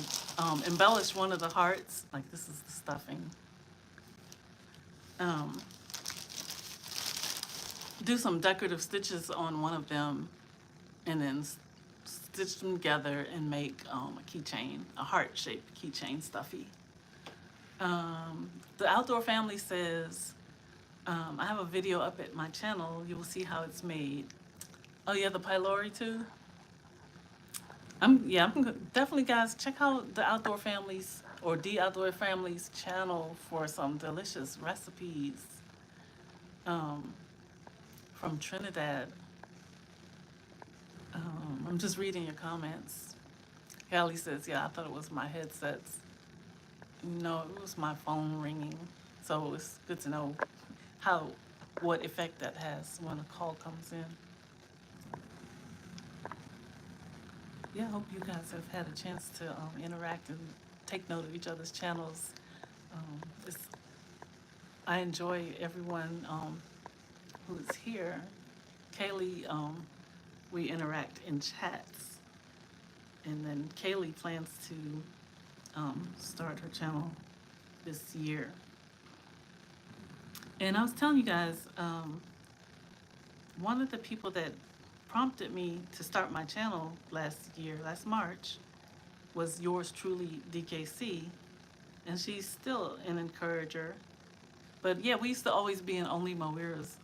embellish one of the hearts, like this is the stuffing. Do some decorative stitches on one of them, and then stitch them together and make a keychain, a heart-shaped keychain stuffy. The Outdoor Family says, I have a video up at my channel. You will see how it's made. Oh yeah, the pylori too. I'm definitely, guys, check out the Outdoor Families or the Outdoor Families channel for some delicious recipes from Trinidad. I'm just reading your comments. Callie says, yeah, I thought it was my headsets. No, it was my phone ringing. So it's good to know what effect that has when a call comes in. Yeah, I hope you guys have had a chance to interact and take note of each other's channels. I enjoy everyone who's here. Kaylee, we interact in chats. And then Kaylee plans to start her channel this year. And I was telling you guys, one of the people that prompted me to start my channel last March, was yours truly, DKC. And she's still an encourager. But yeah, we used to always be in Only Moira's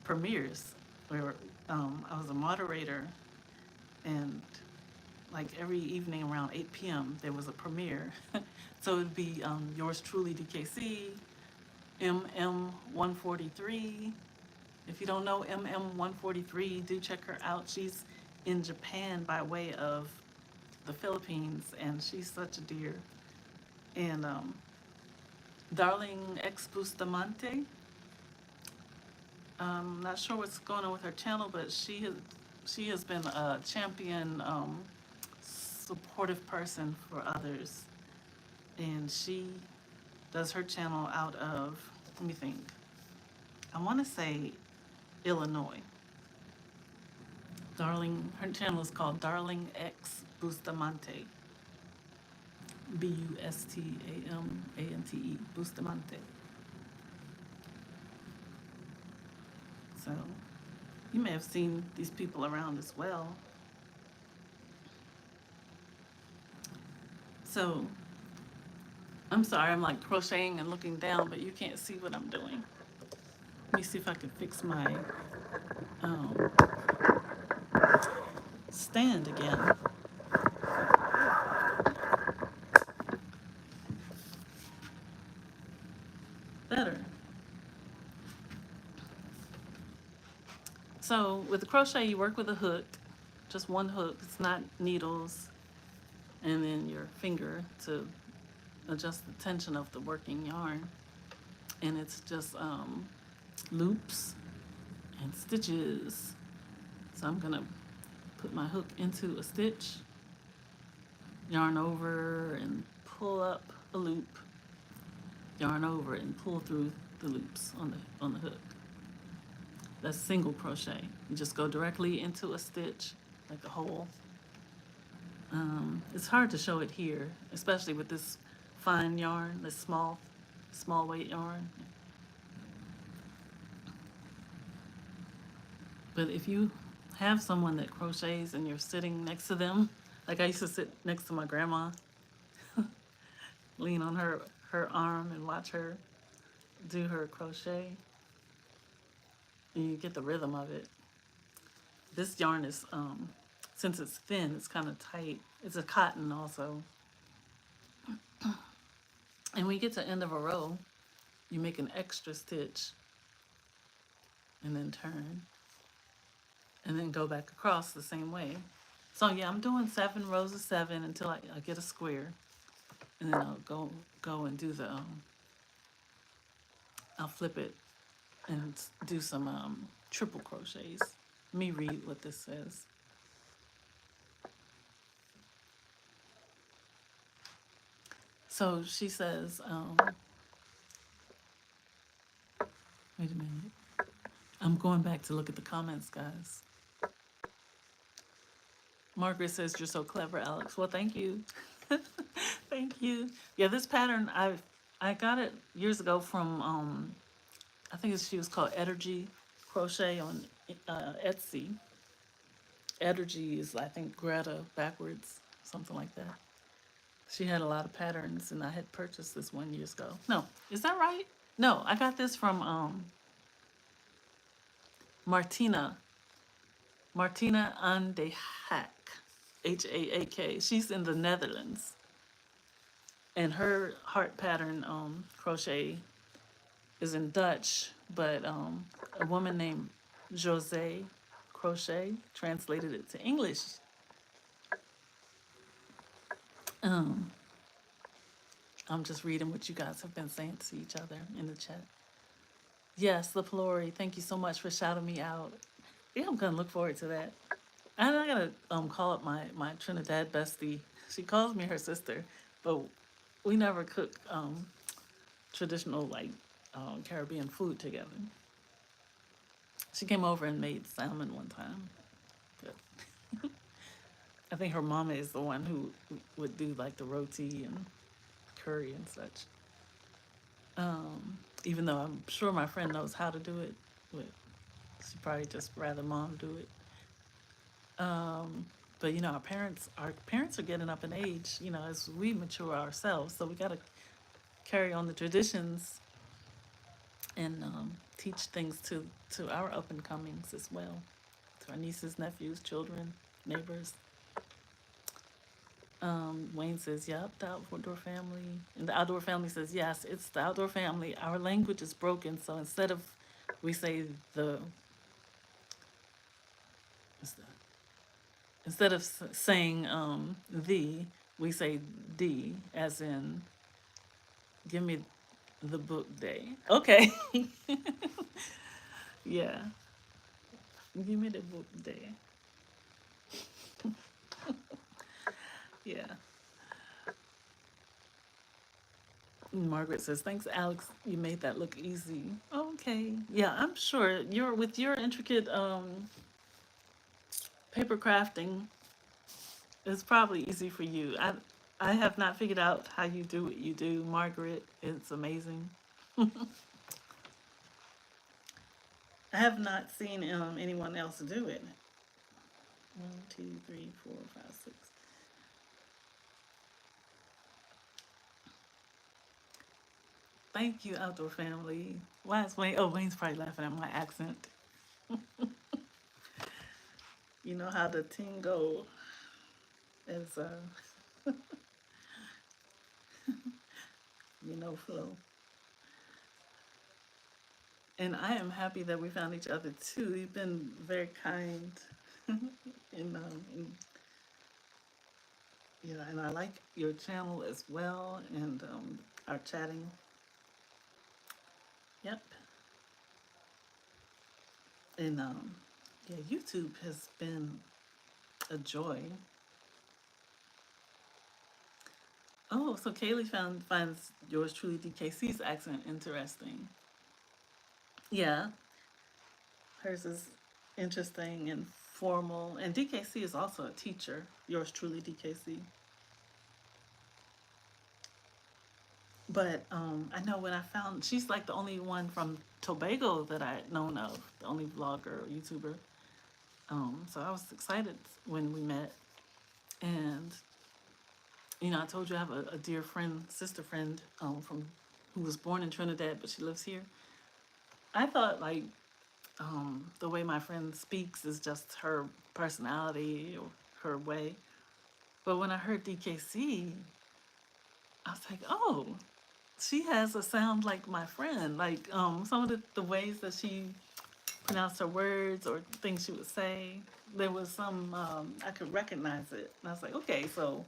premieres, where I was a moderator, and like every evening around 8 p.m. there was a premiere. So it'd be yours truly, DKC, MM143. If you don't know MM143, do check her out. She's in Japan by way of the Philippines, and she's such a dear. And Darling X Bustamante, I'm not sure what's going on with her channel, but she has been a champion, supportive person for others, and she does her channel out of, let me think, I want to say Illinois. Her channel is called Darling X Bustamante. Bustamante, Bustamante. So you may have seen these people around as well. So I'm sorry, I'm like crocheting and looking down, but you can't see what I'm doing. Let me see if I can fix my stand again. Better. So with the crochet, you work with a hook, just one hook. It's not needles, and then your finger to adjust the tension of the working yarn. And it's just loops and stitches. So I'm gonna put my hook into a stitch, yarn over and pull up a loop, yarn over it and pull through the loops on the hook. That's single crochet. You just go directly into a stitch, like a hole. It's hard to show it here, especially with this fine yarn, this small weight yarn. But if you have someone that crochets and you're sitting next to them, like I used to sit next to my grandma, lean on her arm and watch her do her crochet, and you get the rhythm of it. This yarn is, since it's thin, it's kind of tight. It's a cotton also. And when you get to the end of a row, you make an extra stitch and then turn and then go back across the same way. So yeah, I'm doing 7 rows of 7 until I get a square, and then I'll go and do the I'll flip it and do some triple crochets. Let me read what this says. So she says, wait a minute. I'm going back to look at the comments, guys. Margaret says, you're so clever, Alex. Well, thank you. Thank you. Yeah, this pattern, I got it years ago from, I think she was called Energy Crochet on Etsy. Energy is, I think, Greta backwards, something like that. She had a lot of patterns, and I had purchased this one years ago. No, is that right? No, I got this from Martina aan de Haak, Haak. She's in the Netherlands, and her heart pattern crochet is in Dutch, but a woman named José Crochet translated it to English. I'm just reading what you guys have been saying to each other in the chat. Yes, La Flori, thank you so much for shouting me out. Yeah, I'm gonna look forward to that. And I gotta call up my Trinidad bestie. She calls me her sister, but we never cook traditional like Caribbean food together. She came over and made salmon one time. But I think her mama is the one who would do like the roti and curry and such. Even though I'm sure my friend knows how to do it, but she probably just rather mom do it. But you know, our parents are getting up in age, you know, as we mature ourselves. So we got to carry on the traditions and teach things to our up and comings as well, to our nieces, nephews, children, neighbors. Wayne says, yep, the outdoor family. And the outdoor family says, yes, it's the outdoor family. Our language is broken. So instead of, we say instead of saying the, we say D, as in, give me the book day. Okay. Yeah. Give me the book day. Yeah. Margaret says, thanks, Alex. You made that look easy. Okay. Yeah, I'm sure with your intricate paper crafting, it's probably easy for you. I have not figured out how you do what you do, Margaret. It's amazing. I have not seen anyone else do it. 1, 2, 3, 4, 5, 6. Thank you, outdoor family. Why is Wayne? Oh, Wayne's probably laughing at my accent. You know how the tingo is, flow. And I am happy that we found each other too. You've been very kind, and and I like your channel as well, and our chatting. Yep. And yeah, YouTube has been a joy. Oh, so Kaylee finds yours truly DKC's accent interesting. Yeah, hers is interesting and formal. And DKC is also a teacher. Yours truly, DKC. But I know when I found she's like the only one from Tobago that I had known of, the only vlogger or YouTuber. So I was excited when we met, and I told you I have a dear friend, sister friend, from who was born in Trinidad, but she lives here. I thought like the way my friend speaks is just her personality or her way. But when I heard DKC, I was like, oh, she has a sound like my friend. Like some of the ways that she pronounced her words or things she would say, there was some, I could recognize it. And I was like, okay, so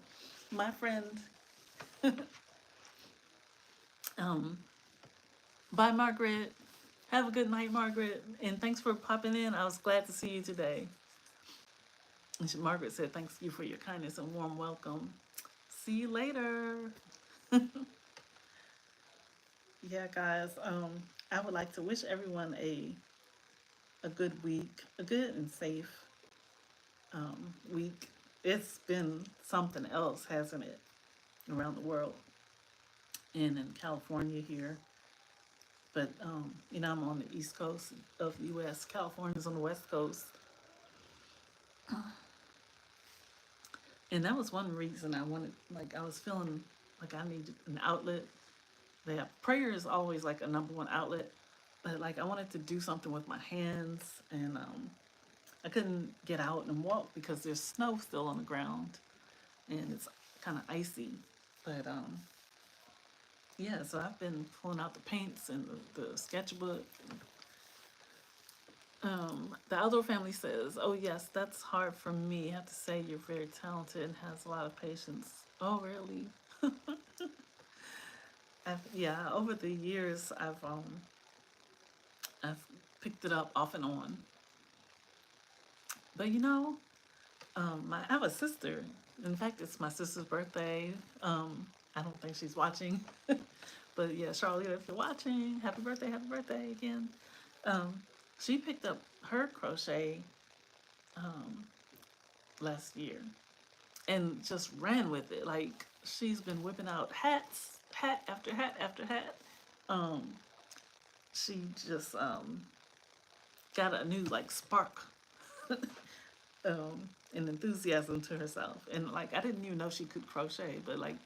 my friend, um, bye, Margaret. Have a good night, Margaret. And thanks for popping in. I was glad to see you today. And Margaret said, thanks you for your kindness and warm welcome. See you later. Yeah, guys. I would like to wish everyone a good week, a good and safe week. It's been something else, hasn't it, around the world and in California here. But I'm on the East Coast of the U.S. California's on the West Coast, and that was one reason I wanted. Like I was feeling like I needed an outlet. Yeah, prayer is always like a number one outlet, but like I wanted to do something with my hands, and I couldn't get out and walk because there's snow still on the ground, and it's kind of icy. But yeah, so I've been pulling out the paints and the sketchbook. The outdoor family says, "Oh yes, that's hard for me. I have to say you're very talented and has a lot of patience." Oh really? Yeah, over the years I've picked it up off and on. But I have a sister. In fact, it's my sister's birthday. I don't think she's watching, but yeah, Charlotte, if you're watching, happy birthday again. Um, she picked up her crochet um, last year and just ran with it. Like she's been whipping out hats, hat after hat after hat. Um, she just got a new like spark and enthusiasm to herself. And like I didn't even know she could crochet, but like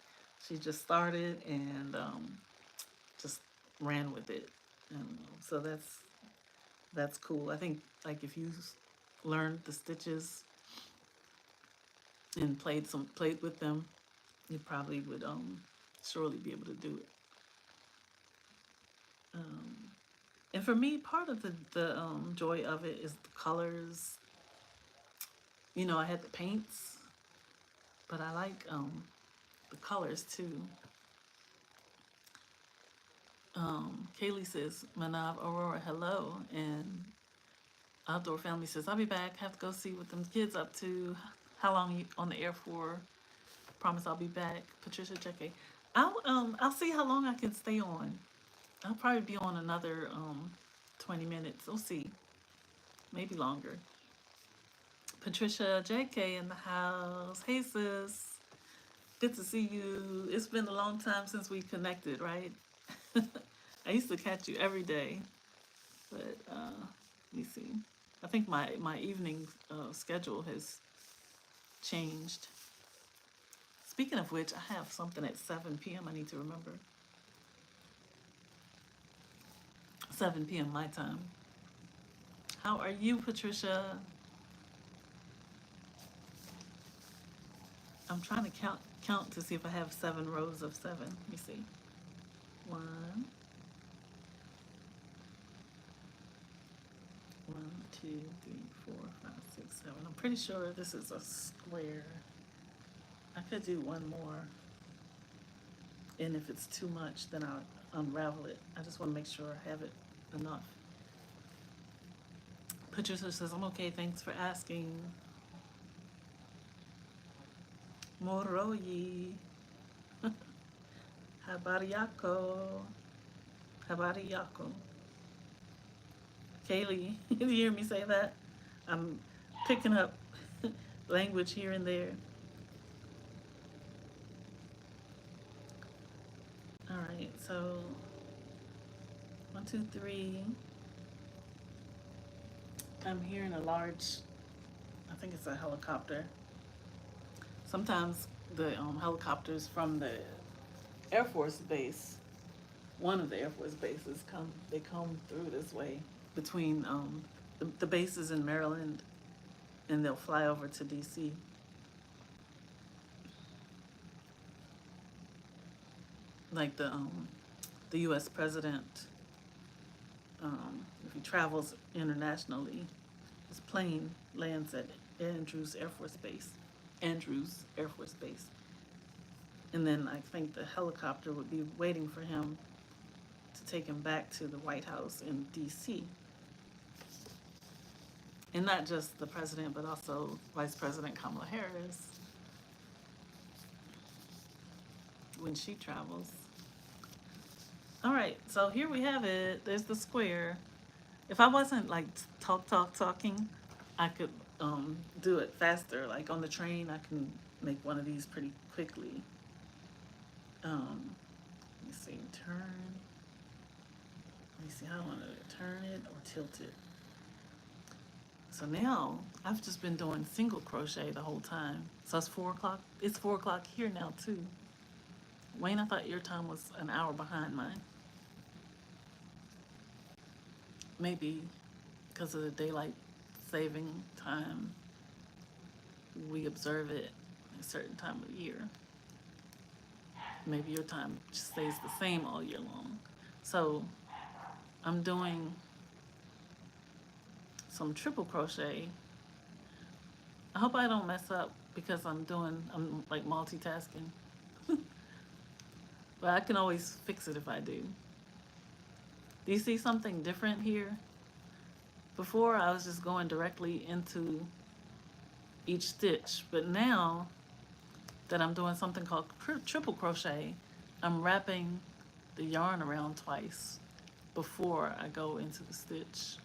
she just started and just ran with it. And so that's cool. I think like if you learned the stitches and played with them, you probably would surely be able to do it. Um, and for me, part of the joy of it is the colors. I had the paints, but I like the colors too. Kaylee says, Manav Aurora, hello. And Outdoor Family says, I'll be back. Have to go see what them kids up to. How long you on the air for? Promise I'll be back. Patricia Cheque. I'll see how long I can stay on. I'll probably be on another 20 minutes. We'll see. Maybe longer. Patricia JK in the house. Hey sis. Good to see you. It's been a long time since we connected, right? I used to catch you every day, but let me see. I think my evening schedule has changed. Speaking of which, I have something at 7 p.m. I need to remember. 7 p.m. my time. How are you, Patricia? I'm trying to count to see if I have 7 rows of 7. Let me see. 1, 1, 2, 3, 4, 5, 6, 7. I'm pretty sure this is a square. I could do one more. And if it's too much, then I'll unravel it. I just want to make sure I have it enough. Patricia says, I'm okay, thanks for asking. Moroyi. Habariyako. Habariyako. Kaylee, did you hear me say that? I'm picking up language here and there. All right, so 1, 2, 3. I'm hearing a large, I think it's a helicopter. Sometimes the helicopters from the Air Force Base, one of the Air Force bases, they come through this way between the bases in Maryland, and they'll fly over to DC. Like the U.S. president, if he travels internationally, his plane lands at Andrews Air Force Base. Andrews Air Force Base. And then I think the helicopter would be waiting for him to take him back to the White House in DC. And not just the president, but also Vice President Kamala Harris when she travels. All right, so here we have it. There's the square. If I wasn't like talking, I could do it faster. Like on the train, I can make one of these pretty quickly. Let me see, turn. Let me see how I want to turn it or tilt it. So now I've just been doing single crochet the whole time. So it's 4 o'clock. It's 4 o'clock here now too. Wayne, I thought your time was an hour behind mine. Maybe because of the daylight saving time, we observe it at a certain time of year. Maybe your time just stays the same all year long. So I'm doing some triple crochet. I hope I don't mess up because I'm like multitasking. But I can always fix it if I do. Do you see something different here? Before I was just going directly into each stitch, but now that I'm doing something called triple crochet, I'm wrapping the yarn around twice before I go into the stitch.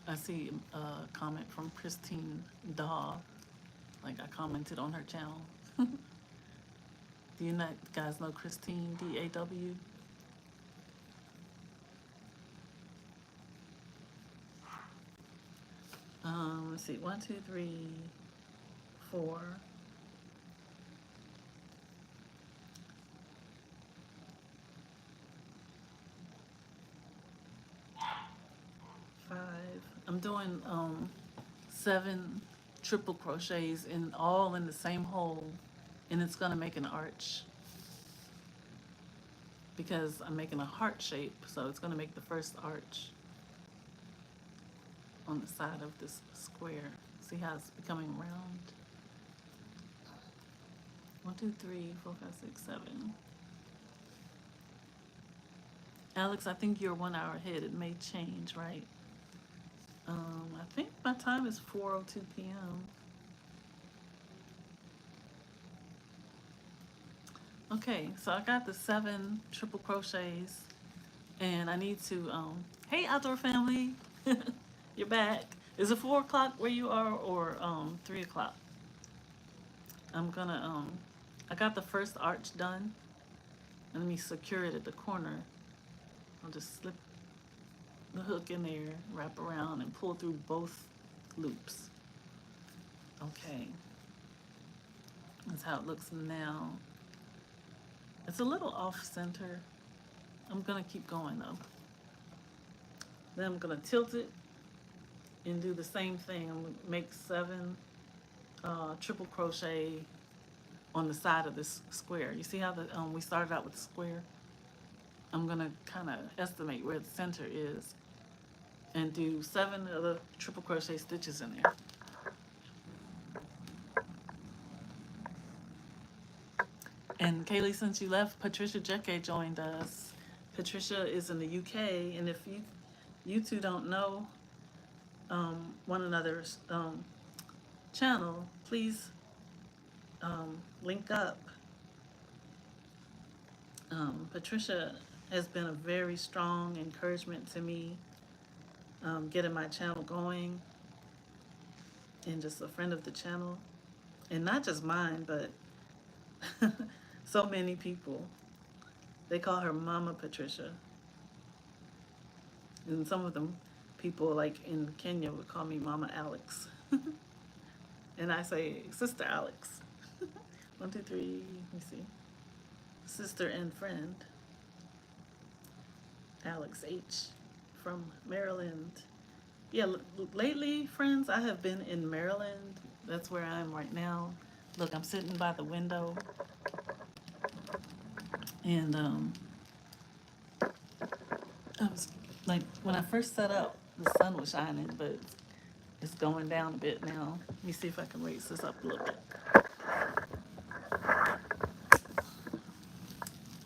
I see a comment from Christine Daw, like I commented on her channel. Do you guys know Christine, D-A-W? Let's see, 1, 2, 3, 4. I'm doing 7 triple crochets all in the same hole, and it's gonna make an arch because I'm making a heart shape, so it's gonna make the first arch on the side of this square. See how it's becoming round? 1, 2, 3, 4, 5, 6, 7. Alex, I think you're 1 hour ahead. It may change, right? I think my time is 4:02 p.m. Okay, so I got the 7 triple crochets, and I need to, hey outdoor family, you're back. Is it 4 o'clock where you are, or 3 o'clock? I'm gonna, I got the first arch done, and let me secure it at the corner. I'll just slip the hook in there, wrap around, and pull through both loops. Okay, that's how it looks now. It's a little off center. I'm gonna keep going though. Then I'm gonna tilt it and do the same thing. I'm gonna make 7 triple crochet on the side of this square. You see how we started out with the square? I'm gonna kind of estimate where the center is and do 7 of the triple crochet stitches in there. And Kaylee, since you left, Patricia Jecke joined us. Patricia is in the UK, and if you two don't know one another's channel, please link up. Patricia has been a very strong encouragement to me, getting my channel going, and just a friend of the channel. And not just mine, but so many people. They call her Mama Patricia. And some of them people like in Kenya would call me Mama Alex. And I say Sister Alex. One, two, three, let me see. Sister and friend. Alex H. from Maryland. Yeah, lately, friends, I have been in Maryland. That's where I am right now. Look, I'm sitting by the window. And I was like, when I first set up, the sun was shining, but it's going down a bit now. Let me see if I can raise this up a little bit.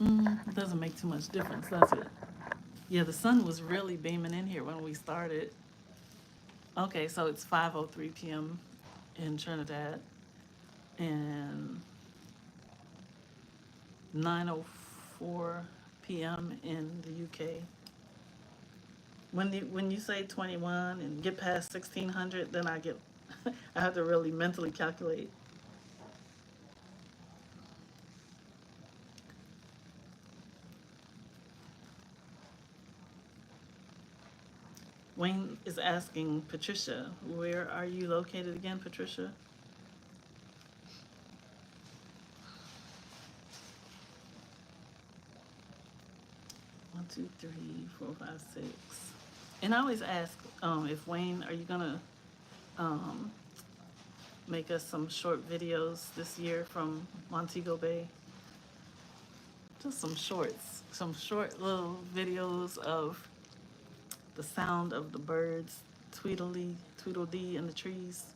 It doesn't make too much difference, does it? Yeah, the sun was really beaming in here when we started. Okay, so it's 5:03 p.m. in Trinidad and 9:04 p.m. in the UK. When you say 21 and get past 1600, then I I have to really mentally calculate. Wayne is asking Patricia, where are you located again, Patricia? One, two, three, four, five, six. And I always ask, if Wayne, are you gonna make us some short videos this year from Montego Bay? Just some shorts, some short little videos of the sound of the birds tweedledee in the trees.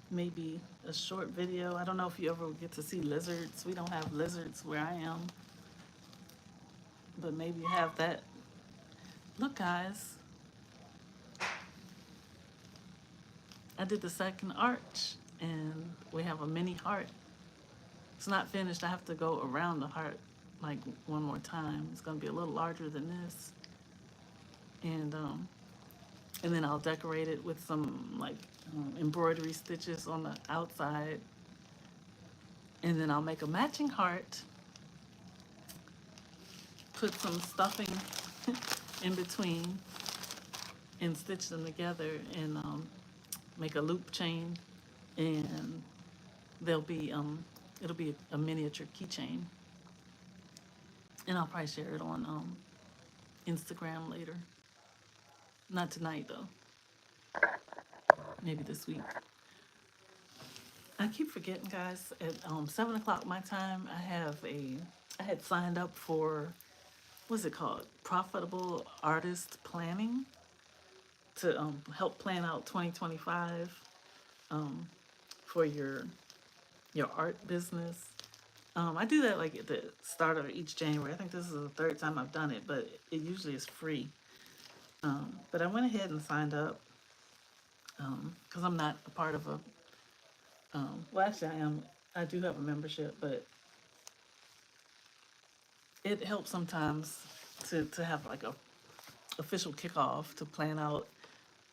Maybe a short video. I don't know if you ever get to see lizards. We don't have lizards where I am, but maybe have that. Look, guys, I did the second arch, and we have a mini heart. It's not finished. I have to go around the heart like one more time. It's gonna be a little larger than this, and then I'll decorate it with some like embroidery stitches on the outside, and then I'll make a matching heart, put some stuffing in between, and stitch them together, and make a loop chain, and they'll be it'll be a miniature keychain, and I'll probably share it on Instagram later. Not tonight though. Maybe this week. I keep forgetting, guys. At 7 o'clock my time, I had signed up for, what's it called? Profitable Artist Planning, to help plan out 2025 for your art business. I do that like at the start of each January. I think this is the third time I've done it, but it usually is free. But I went ahead and signed up because I'm not a part of a, well, actually I am. I do have a membership, but it helps sometimes to have like a official kickoff to plan out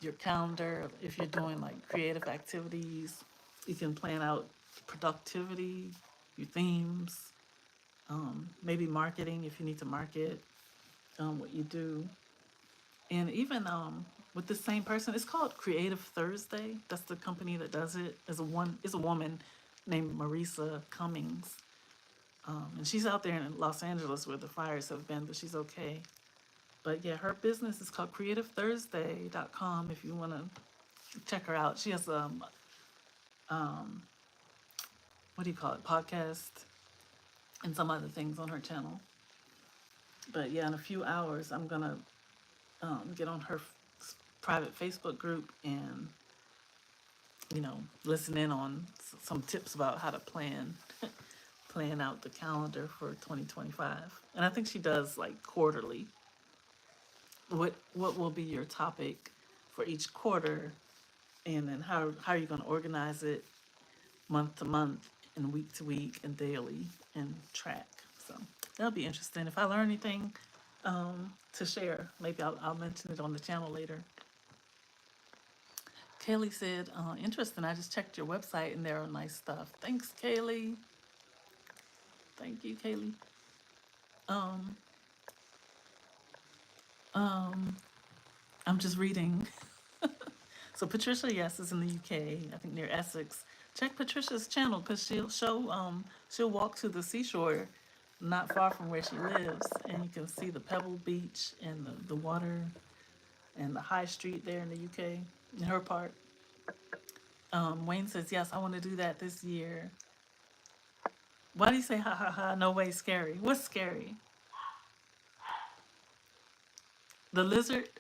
your calendar. If you're doing like creative activities, you can plan out productivity, your themes, maybe marketing if you need to market what you do. And even with the same person, it's called Creative Thursday. That's the company that does it. Is a woman named Marisa Cummings, and she's out there in Los Angeles where the fires have been, but she's okay. But yeah, her business is called CreativeThursday.com. If you want to check her out, she has what do you call it, podcast, and some other things on her channel. But yeah, in a few hours, I'm gonna get on her private Facebook group and listen in on some tips about how to plan out the calendar for 2025. And I think she does like quarterly. What will be your topic for each quarter, and then how are you going to organize it month to month and week to week and daily and track. So that'll be interesting. If I learn anything to share, maybe I'll mention it on the channel later. Kaylee said, interesting. I just checked your website and there are nice stuff. Thanks, Kaylee. Thank you, Kaylee. Um, I'm just reading. So Patricia, yes, is in the UK. I think near Essex. Check Patricia's channel because she'll walk to the seashore, not far from where she lives, and you can see the Pebble Beach and the water and the high street there in the UK in her part. Wayne says, yes, I want to do that this year. Why do you say ha ha ha? No way, scary. What's scary? The lizard?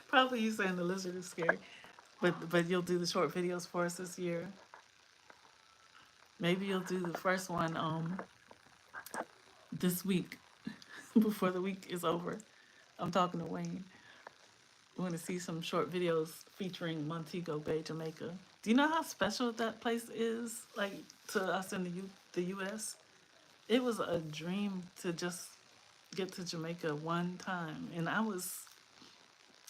Probably you saying the lizard is scary. But you'll do the short videos for us this year. Maybe you'll do the first one this week before the week is over. I'm talking to Wayne. We want to see some short videos featuring Montego Bay, Jamaica. Do you know how special that place is, like to us in the U.S.? It was a dream to just get to Jamaica one time, and I was,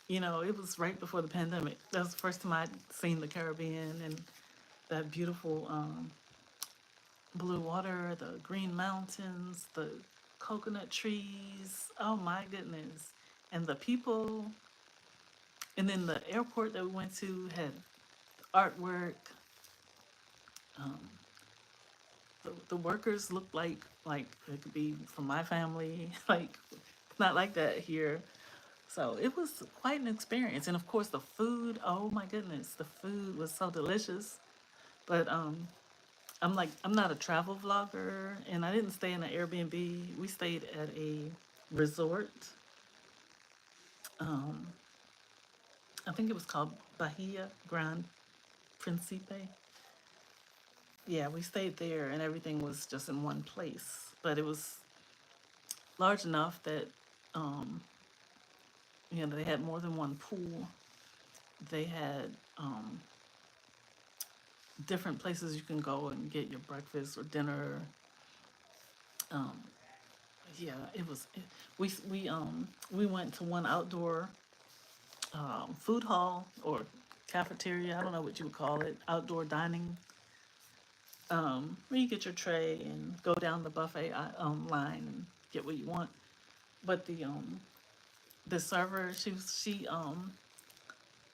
it was right before the pandemic. That was the first time I'd seen the Caribbean and that beautiful blue water, the green mountains, the coconut trees. Oh my goodness. And the people. And then the airport that we went to had artwork. Um, the workers looked like it could be from my family. Like, not like that here. So it was quite an experience. And of course the food, oh my goodness, the food was so delicious. But I'm not a travel vlogger, and I didn't stay in an Airbnb. We stayed at a resort. Um, I think it was called Bahia Grand Principe. Yeah, we stayed there, and everything was just in one place. But it was large enough that they had more than one pool. They had different places you can go and get your breakfast or dinner. Um, yeah, it was. We went to one outdoor food hall or cafeteria. I don't know what you would call it. Outdoor dining. Where you get your tray and go down the buffet line and get what you want. But the server, she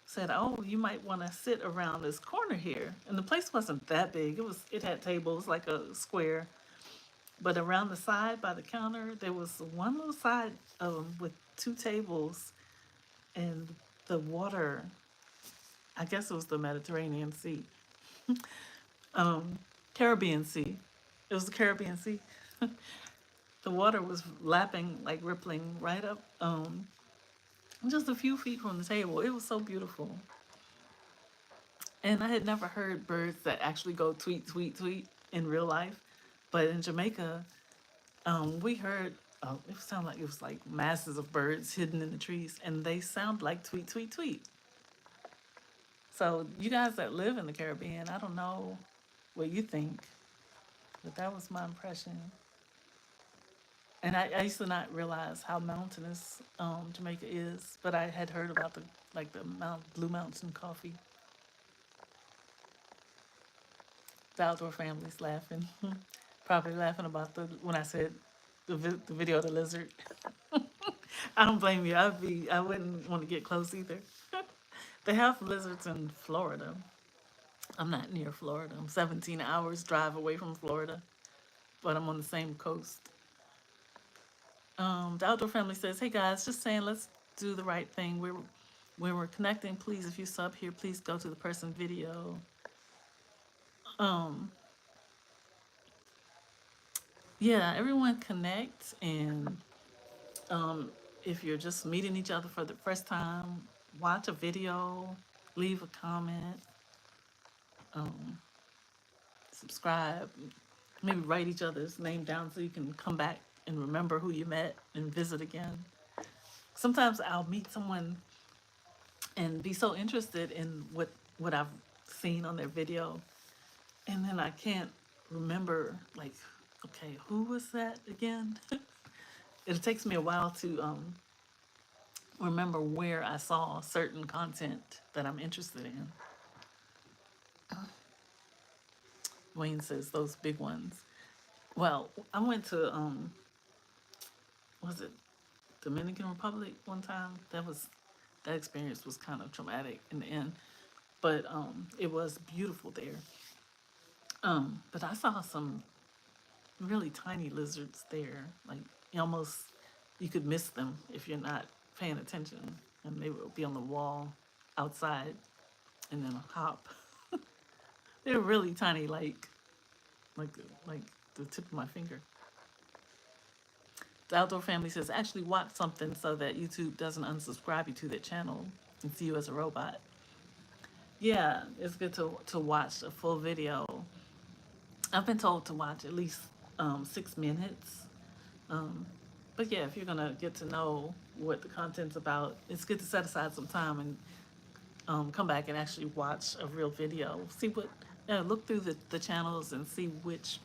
said, "Oh, you might want to sit around this corner here." And the place wasn't that big. It had tables like a square, but around the side by the counter there was one little side with two tables, and the water. I guess it was the Mediterranean Sea, Caribbean Sea. It was the Caribbean Sea. The water was lapping, like rippling right up, just a few feet from the table. It was so beautiful. And I had never heard birds that actually go tweet, tweet, tweet in real life. But in Jamaica, we heard, it sounded like it was like masses of birds hidden in the trees, and they sound like tweet, tweet, tweet. So you guys that live in the Caribbean, I don't know what you think, but that was my impression. And I used to not realize how mountainous Jamaica is, but I had heard about the Blue Mountain coffee. The outdoor family's laughing, probably laughing about when I said the video of the lizard. I don't blame you. I wouldn't want to get close either. They have lizards in Florida. I'm not near Florida. I'm 17 hours drive away from Florida, but I'm on the same coast. The outdoor family says, "Hey guys, just saying, let's do the right thing. When we're connecting, please, if you sub here, please go to the person video." Yeah, everyone connect, and if you're just meeting each other for the first time, watch a video, leave a comment, subscribe, maybe write each other's name down so you can come back and remember who you met and visit again. sometimes I'll meet someone and be so interested in what I've seen on their video, and then I can't remember, like, okay, who was that again? It takes me a while to remember where I saw certain content that I'm interested in. Wayne says those big ones. Well, I went to was it Dominican Republic one time? That experience was kind of traumatic in the end, but it was beautiful there. But I saw some really tiny lizards there. Like, you could miss them if you're not paying attention, and they would be on the wall outside, and then hop. They're really tiny, like like the tip of my finger. The Outdoor Family says, actually watch something so that YouTube doesn't unsubscribe you to their channel and see you as a robot. Yeah, it's good to watch a full video. I've been told to watch at least 6 minutes. Um, but yeah, if you're gonna get to know what the content's about, it's good to set aside some time and come back and actually watch a real video. Look through the channels and see which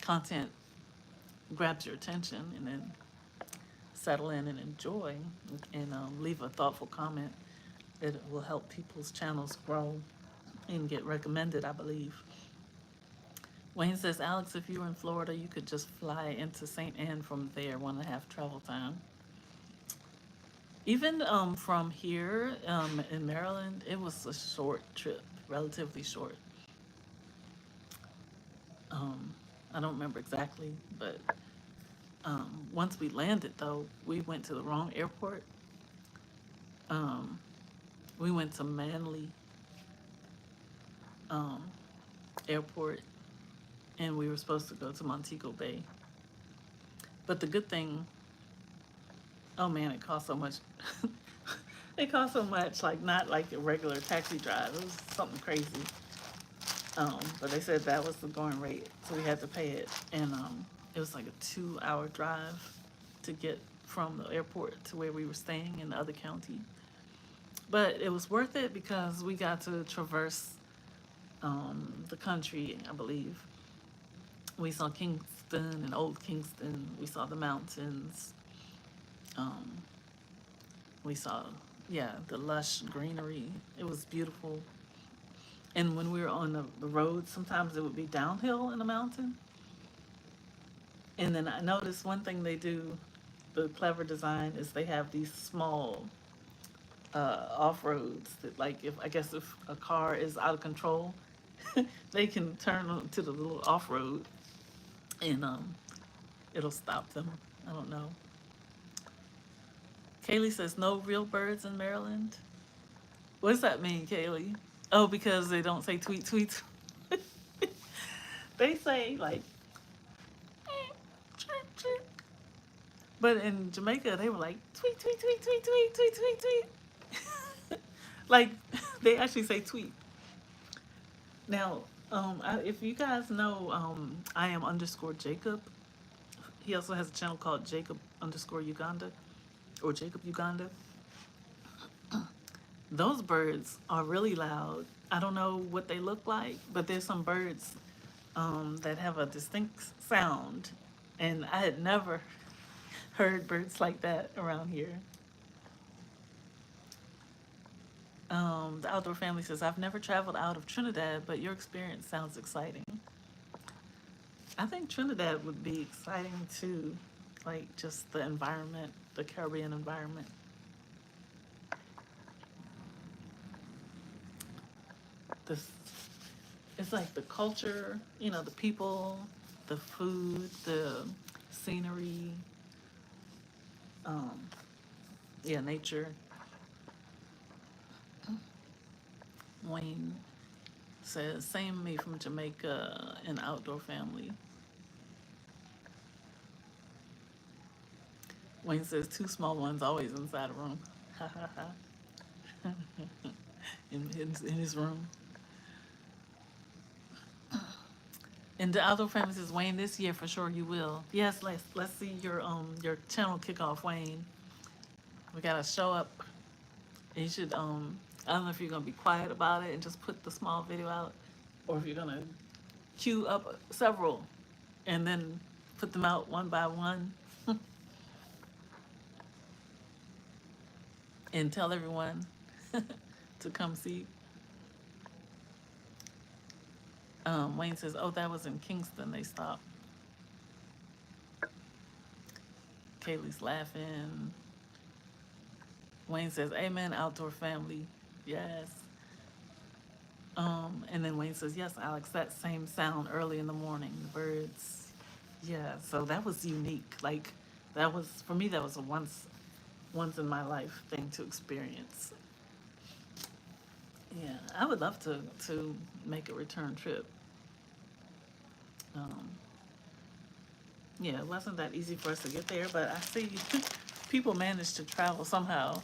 content grabs your attention, and then settle in and enjoy, and leave a thoughtful comment. It will help people's channels grow and get recommended, I believe. Wayne says, Alex, if you were in Florida, you could just fly into St. Anne from there, 1.5 travel time. Even from here in Maryland, it was a short trip, relatively short. I don't remember exactly, but once we landed, though, we went to the wrong airport. We went to Manly Airport, and we were supposed to go to Montego Bay. But the good thing, oh man, it cost so much. It cost so much, like not like a regular taxi drive. It was something crazy. But they said that was the going rate, so we had to pay it. And it was like a 2-hour drive to get from the airport to where we were staying in the other county. But it was worth it because we got to traverse the country, I believe. We saw Kingston and Old Kingston. We saw the mountains. We saw, the lush greenery. It was beautiful. And when we were on the road, sometimes it would be downhill in the mountain. And then I noticed one thing they do, the clever design, is they have these small off-roads that, like, if a car is out of control, they can turn to the little off-road, and it'll stop them. I don't know. Kaylee says, no real birds in Maryland. What does that mean, Kaylee? Oh, because they don't say tweet tweets. They say, like, chirp, chirp. But in Jamaica, they were like, tweet, tweet, tweet, tweet, tweet, tweet, tweet, tweet. Like, they actually say tweet. Now, if you guys know, I am _Jacob. He also has a channel called Jacob _Uganda, or Jacob Uganda. Those birds are really loud. I don't know what they look like, but there's some birds that have a distinct sound, and I had never heard birds like that around here. The Outdoor Family says, I've never traveled out of Trinidad, but your experience sounds exciting. I think Trinidad would be exciting too, like just the environment, the Caribbean environment. It's like the culture, the people, the food, the scenery, nature. Wayne says, same me from Jamaica, an Outdoor Family. Wayne says, 2 small ones always inside a room. Ha ha ha. in his room. And the Outdoor Family says, Wayne, this year for sure you will. Yes, let's see your channel kick off, Wayne. We gotta show up. And you should I don't know if you're gonna be quiet about it and just put the small video out, or if you're gonna queue up several and then put them out one by one and tell everyone to come see. Wayne says, "Oh, that was in Kingston. They stopped." Kaylee's laughing. Wayne says, "Amen, outdoor family." Yes. And then Wayne says, "Yes, Alex, that same sound early in the morning, the birds." Yeah, so that was unique. Like, that was, for me, that was a once in my life thing to experience. Yeah, I would love to make a return trip. Um, yeah, it wasn't that easy for us to get there, but I see people managed to travel somehow.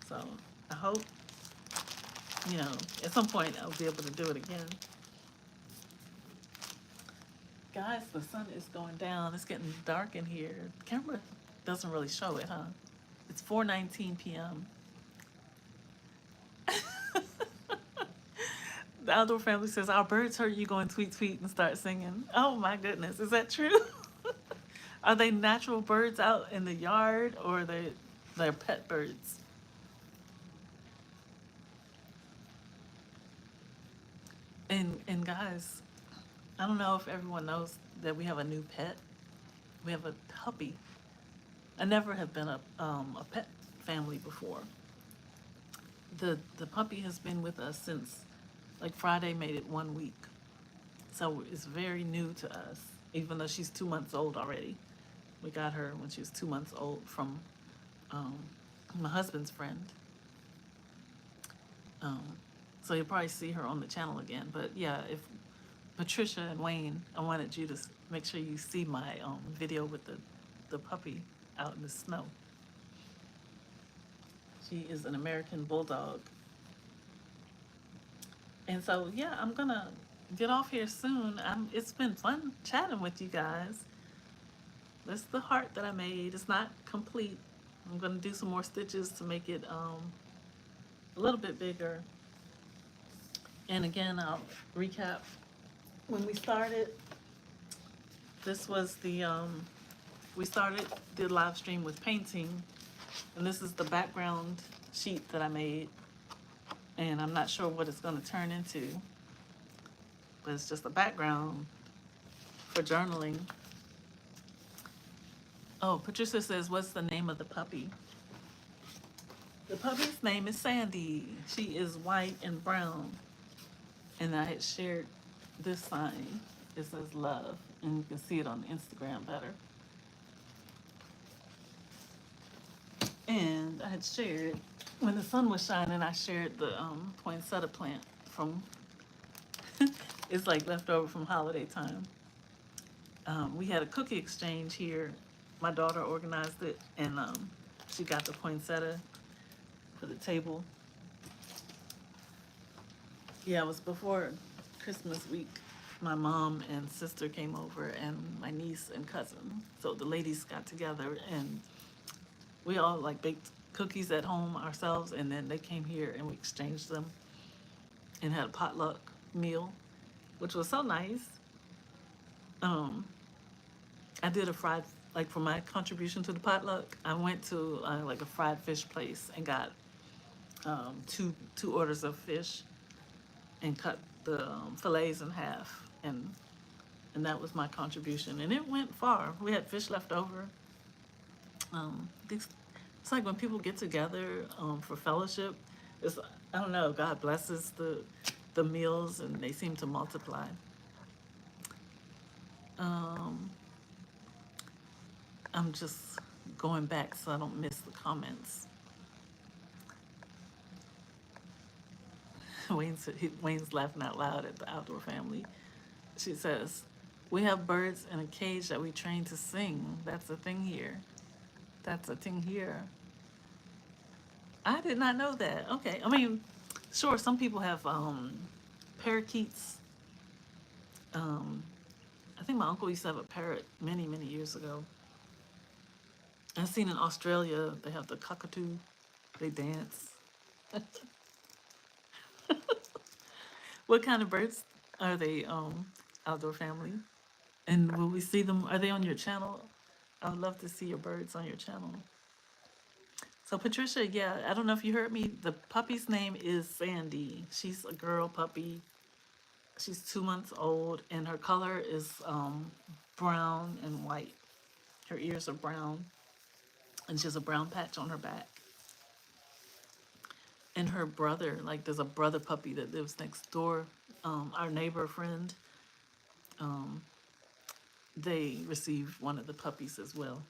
So I hope, at some point I'll be able to do it again. Guys, the sun is going down. It's getting dark in here. The camera doesn't really show it, huh? It's 4:19 p.m. The outdoor family says, "Our birds heard you going tweet tweet and start singing." Oh my goodness, is that true? Are they natural birds out in the yard, or they're pet birds? And guys, I don't know if everyone knows that we have a new pet. We have a puppy. I never have been a pet family before. The puppy has been with us since, like, Friday made it 1 week. So it's very new to us, even though she's 2 months old already. We got her when she was 2 months old from um, my husband's friend. Um, so you'll probably see her on the channel again. But yeah, if Patricia and Wayne, I wanted you to make sure you see my video with the puppy out in the snow. She is an American bulldog. And so, yeah, I'm gonna get off here soon. It's been fun chatting with you guys. That's the heart that I made. It's not complete. I'm gonna do some more stitches to make it a little bit bigger. And again, I'll recap. When we started, this was we started the live stream with painting, and this is the background sheet that I made. And I'm not sure what it's gonna turn into, but it's just a background for journaling. Oh, Patricia says, "What's the name of the puppy?" The puppy's name is Sandy. She is white and brown. And I had shared this sign. It says love, and you can see it on Instagram better. And I had shared, when the sun was shining, I shared the poinsettia plant from, it's like leftover from holiday time. We had a cookie exchange here. My daughter organized it, and she got the poinsettia for the table. Yeah, it was before Christmas week. My mom and sister came over, and my niece and cousin. So the ladies got together, and we all like baked cookies at home ourselves, and then they came here and we exchanged them and had a potluck meal, which was so nice. I did a fried, like, for my contribution to the potluck, I went to like a fried fish place and got two orders of fish and cut the fillets in half, and that was my contribution, and it went far. We had fish left over. It's like when people get together for fellowship, it's, I don't know, God blesses the meals, and they seem to multiply. I'm just going back so I don't miss the comments. Wayne's laughing out loud at the outdoor family. She says, "We have birds in a cage that we train to sing. That's a thing here. That's a thing here." I did not know that. Okay, I mean, sure, some people have parakeets. I think my uncle used to have a parrot many, many years ago. I've seen in Australia they have the cockatoo. They dance. What kind of birds are they? Outdoor family. And will we see them? Are they on your channel? I would love to see your birds on your channel. So Patricia, yeah, I don't know if you heard me. The puppy's name is Sandy. She's a girl puppy. She's 2 months old, and her color is brown and white. Her ears are brown, and she has a brown patch on her back. And her brother, like there's a brother puppy that lives next door. Our neighbor friend, um, they received one of the puppies as well.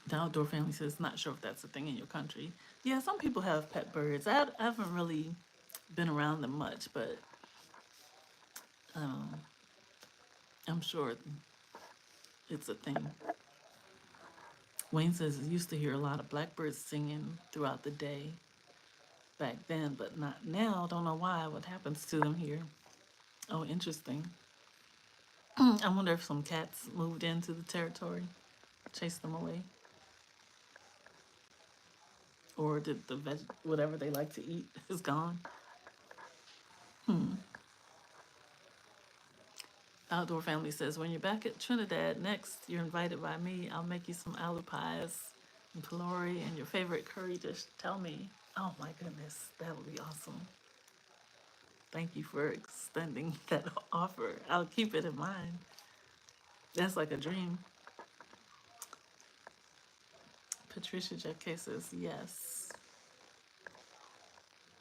The outdoor family says, not sure if that's a thing in your country. Yeah, some people have pet birds. I haven't really been around them much, but um, I'm sure it's a thing. Wayne says he used to hear a lot of blackbirds singing throughout the day back then, but not now. Don't know why. What happens to them here? Oh, interesting. I wonder if some cats moved into the territory, chased them away, or did whatever they like to eat is gone. Outdoor family says, when you're back at Trinidad next, you're invited by me. I'll make you some aloo pies and pilori and your favorite curry dish. Tell me. Oh my goodness, that would be awesome. Thank you for extending that offer. I'll keep it in mind. That's like a dream. Patricia Jacquet says, yes.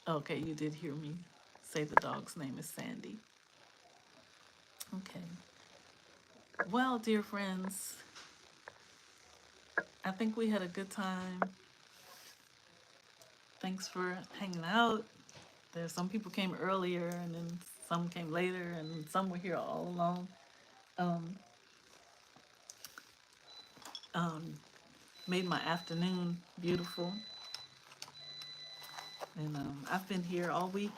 Okay, you did hear me say the dog's name is Sandy. Okay. Well, dear friends, I think we had a good time. Thanks for hanging out. There's some people came earlier and then some came later and some were here all along. Um, um, Made my afternoon beautiful. And I've been here all week,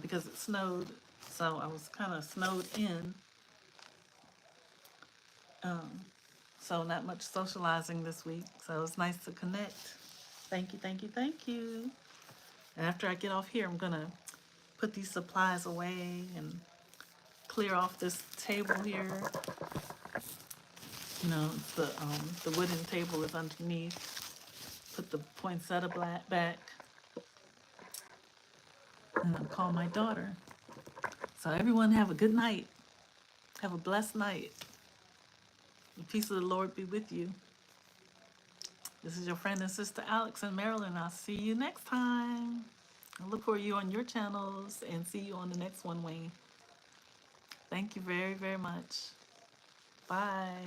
because it snowed. So I was kind of snowed in. Um, so not much socializing this week. So it was nice to connect. Thank you, thank you, thank you. And after I get off here, I'm going to put these supplies away and clear off this table here. The wooden table is underneath. Put the poinsettia back. And I'll call my daughter. So everyone have a good night. Have a blessed night. The peace of the Lord be with you. This is your friend and sister Alex in Maryland. I'll see you next time. I look for you on your channels and see you on the next one, Wayne. Thank you very, very much. Bye.